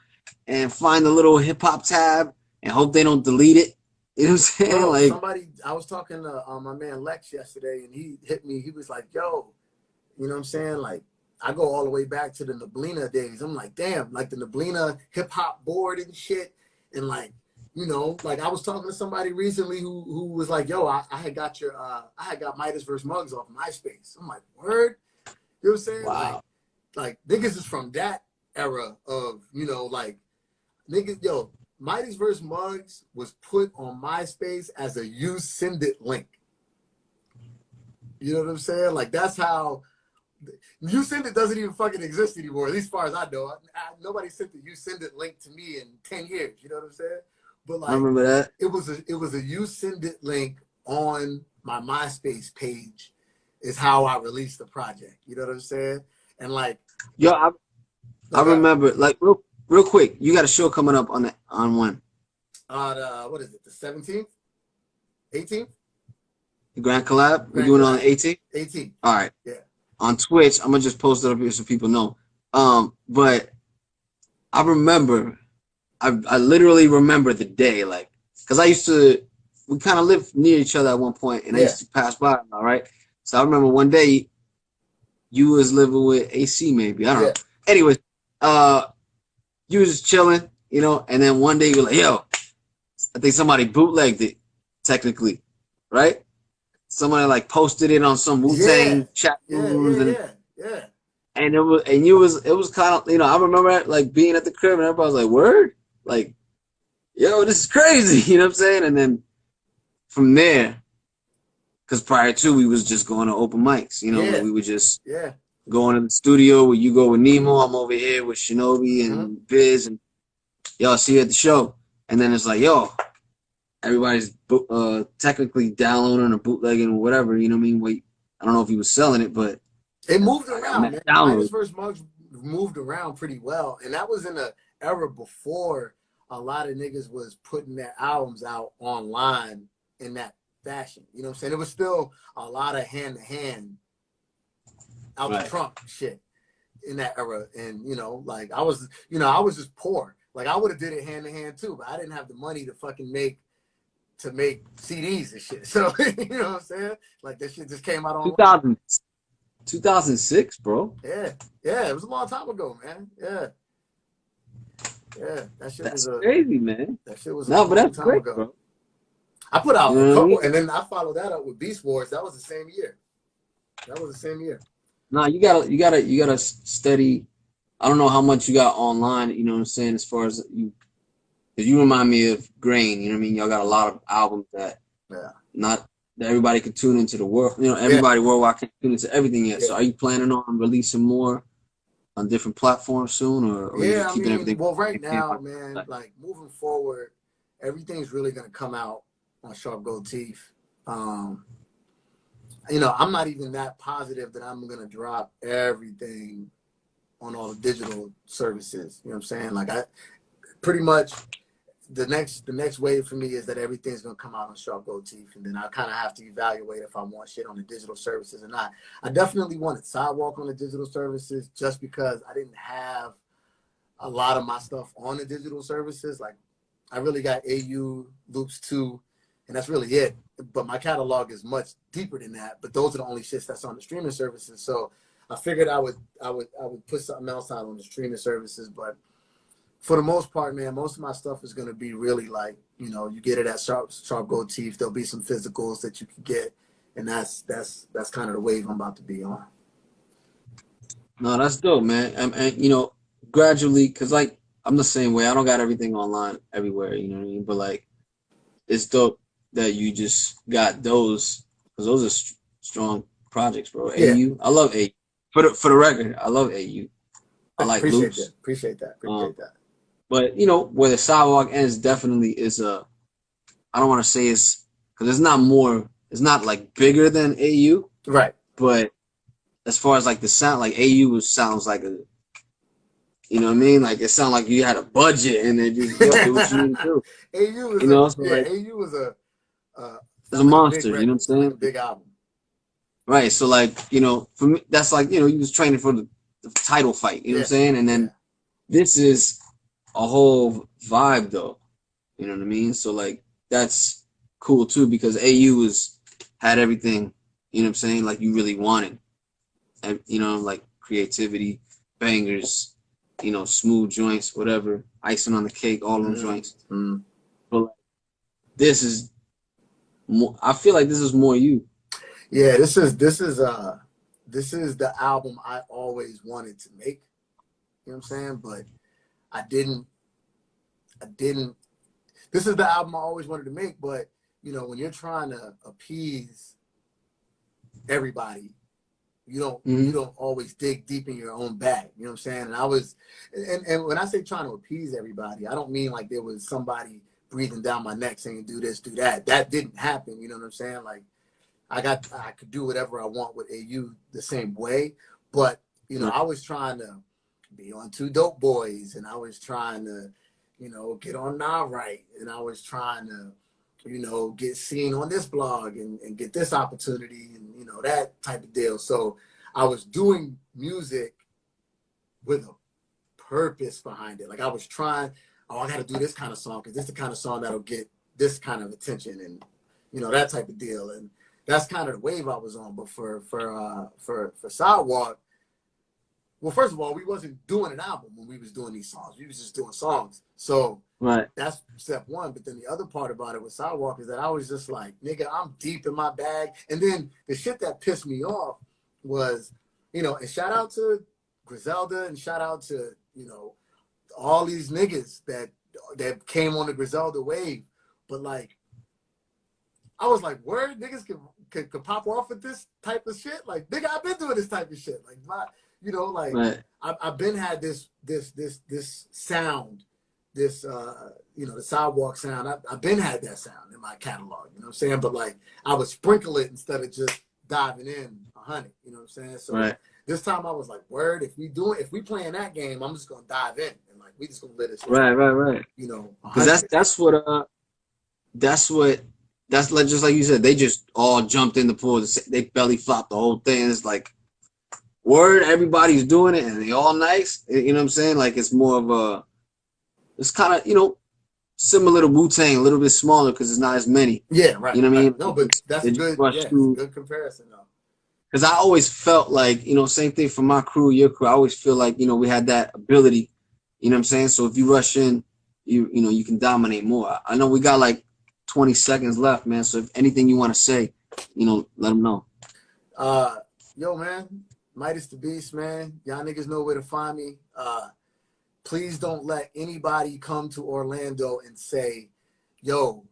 and find the little hip hop tab and hope they don't delete it. You know what I'm saying? Bro, Like, somebody, I was talking to my man Lex yesterday, and he hit me. He was like, yo, you know what I'm saying? Like, I go all the way back to the Nablina days. I'm like, damn, like the Nablina hip hop board and shit. And like, you know, like I was talking to somebody recently who was like, yo, I had got your, I had got MidaZ vs. Muggs off MySpace. I'm like, word? You know what I'm saying? wow. Like niggas is from that era of, you know, like, niggas, yo, MidaZ vs. Muggs was put on MySpace as a you send it link. You know what I'm saying? Like that's how you send it doesn't even fucking exist anymore, at least as far as I know. Nobody sent the you send it link to me in 10 years. You know what I'm saying? But I like remember that. it was a you send it link on my MySpace page is how I released the project. You know what I'm saying? And like Yo, I no God. remember like real quick. You got a show coming up on when? What is it, the 17th? 18th? The Grand Collab? We're Grand doing it on the Collab. 18th? 18th. All right. Yeah. On Twitch, I'm gonna just post it up here so people know. But I remember, I literally remember the day, like, cause we kind of lived near each other at one point, and I Yeah. used to pass by, all right. So I remember one day you was living with AC, maybe I don't Yeah. know. Anyways, you was just chilling, you know, and then one day you're like, yo, I think somebody bootlegged it, technically, right? Somebody like posted it on some Wu Yeah. Tang chat Yeah. rooms, Yeah. and Yeah. Yeah. it was kind of, you know, I remember like being at the crib and everybody was like, word, like, yo, this is crazy, you know what I'm saying? And then from there, because prior to we was just going to open mics, you know, like Yeah. we would just Yeah. go into the studio where you go with Nemo, I'm over here with Shinobi and Biz, and y'all see you at the show, and then it's like, yo, everybody's technically downloading or bootlegging or whatever, you know what I mean? Wait, I don't know if he was selling it, but It moved I got around, man. mad downloads. MidaZ vs. Muggs moved around pretty well. And that was in an era before a lot of niggas was putting their albums out online in that fashion. You know what I'm saying? It was still a lot of hand-to-hand out the Right. trunk shit in that era. And, you know, like I was just poor. Like I would have did it hand-to-hand too, but I didn't have the money to fucking make CDs and shit. So, you know what I'm saying? Like that shit just came out online. 2006, bro. Yeah, it was a long time ago, man. Yeah, that shit That's crazy, man. was a No, but long that's time great, ago. bro. I put You out a know what I couple, mean? and then I followed that up with Beast Wars. That was the same year. No, you gotta steady. I don't know how much you got online. You know what I'm saying? As far as you, because you remind me of Grain. You know what I mean? Y'all got a lot of albums that Yeah. Not that everybody can tune into the world. You know, Yeah. everybody worldwide can tune into everything yet. Yeah. So are you planning on releasing more on different platforms soon, or you Yeah, just I keeping mean, everything? well, right now, man, like moving forward, everything's really gonna come out on Sharp Gold Teeth. Um, you know, I'm not even that positive that I'm gonna drop everything on all the digital services. You know what I'm saying? Like I pretty much the next wave for me is that everything's gonna come out on Sharp Gold Teeth, and then I kind of have to evaluate if I want shit on the digital services or not. I definitely wanted Sidewalk on the digital services just because I didn't have a lot of my stuff on the digital services. Like I really got AU Loops 2, and that's really it. But my catalog is much deeper than that. But those are the only shits that's on the streaming services. So I figured I would put something else out on the streaming services. But for the most part, man, most of my stuff is gonna be really like, you know, you get it at Sharp Gold Teeth. There'll be some physicals that you can get, and that's kind of the wave I'm about to be on. No, that's dope, man. And you know, gradually, cause like I'm the same way. I don't got everything online everywhere. You know what I mean? But like, it's dope that you just got those, cause those are strong projects, bro. Yeah, AU, I love AU. For the record, I love AU. I like appreciate that. loops. Appreciate that. Um, Appreciate that. but you know, where the sidewalk ends definitely is a. I don't want to say it's because it's not more. It's not like bigger than AU, Right. but as far as like the sound, like AU sounds like a, you know what I mean? Like it sounds like you had a budget and then just yo, do what you need to do. AU You is know, so like AU was a it's a sound like a big monster. You know what record, I'm sound like a saying? big album. Right. So like you know, for me, that's like you know, you was training for the title fight. You know what I'm Yeah, saying? And yeah. then this is a whole vibe though. You know what I mean? So like that's cool too because AU was had everything. You know what I'm saying? Like you really wanted. And, you know, like creativity, bangers, you know, smooth joints, whatever, icing on the cake, all them joints. Mm-hmm. But like, this is more. I feel like this is more you. Yeah, this is the album I always wanted to make. You know what I'm saying? But I didn't. This is the album I always wanted to make. But you know, when you're trying to appease everybody, you Mm-hmm. don't always dig deep in your own bag. You know what I'm saying? And I was, and when I say trying to appease everybody, I don't mean like there was somebody breathing down my neck saying do this, do that. That didn't happen. You know what I'm saying? Like I could do whatever I want with AU the same way, but you know, Right. I was trying to be on Two Dope Boys, and I was trying to, you know, get on Now Right, and I was trying to, you know, get seen on this blog and get this opportunity, and you know that type of deal. So I was doing music with a purpose behind it. Like I was trying, oh, I got to do this kind of song because this is the kind of song that'll get this kind of attention, and you know that type of deal. And that's kind of the wave I was on. But for Sidewalk, well, first of all, we wasn't doing an album when we was doing these songs. We was just doing songs. So Right. that's step one. But then the other part about it with Sidewalk is that I was just like, nigga, I'm deep in my bag. And then the shit that pissed me off was, you know, and shout out to Griselda and shout out to, you know, all these niggas that came on the Griselda wave. But like, I was like, word, niggas could pop off with this type of shit. Like, nigga, I've been doing this type of shit. Like, my, you know, like Right. I've been had this sound, this you know, the Sidewalk sound. I've been had that sound in my catalog. You know what I'm saying? But like, I would sprinkle it instead of just diving in 100. You know what I'm saying? So Right. this time I was like, word, if we playing that game, I'm just gonna dive in and like we just gonna let it, Right. Right. Right. you know, Because 100. that's what that's like just like you said. They just all jumped in the pool. They belly flopped the whole thing. It's like word, everybody's doing it, and they all nice. You know what I'm saying? Like it's more of a. It's kind of you know similar to Wu-Tang, a little bit smaller because it's not as many. Yeah, right, You know what I right. mean? No, but that's They a just good, rush yeah, it's a through. good comparison though. Because I always felt like, you know, same thing for my crew, your crew. I always feel like, you know, we had that ability. You know what I'm saying? So if you rush in, you know, you can dominate more. I know we got like 20 seconds left, man. So if anything you want to say, you know, let them know. Uh, yo, man, MidaZ the BEAST, man. Y'all niggas know where to find me. Please don't let anybody come to Orlando and say, yo,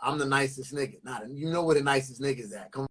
I'm the nicest nigga. Nah, you know where the nicest niggas at. Come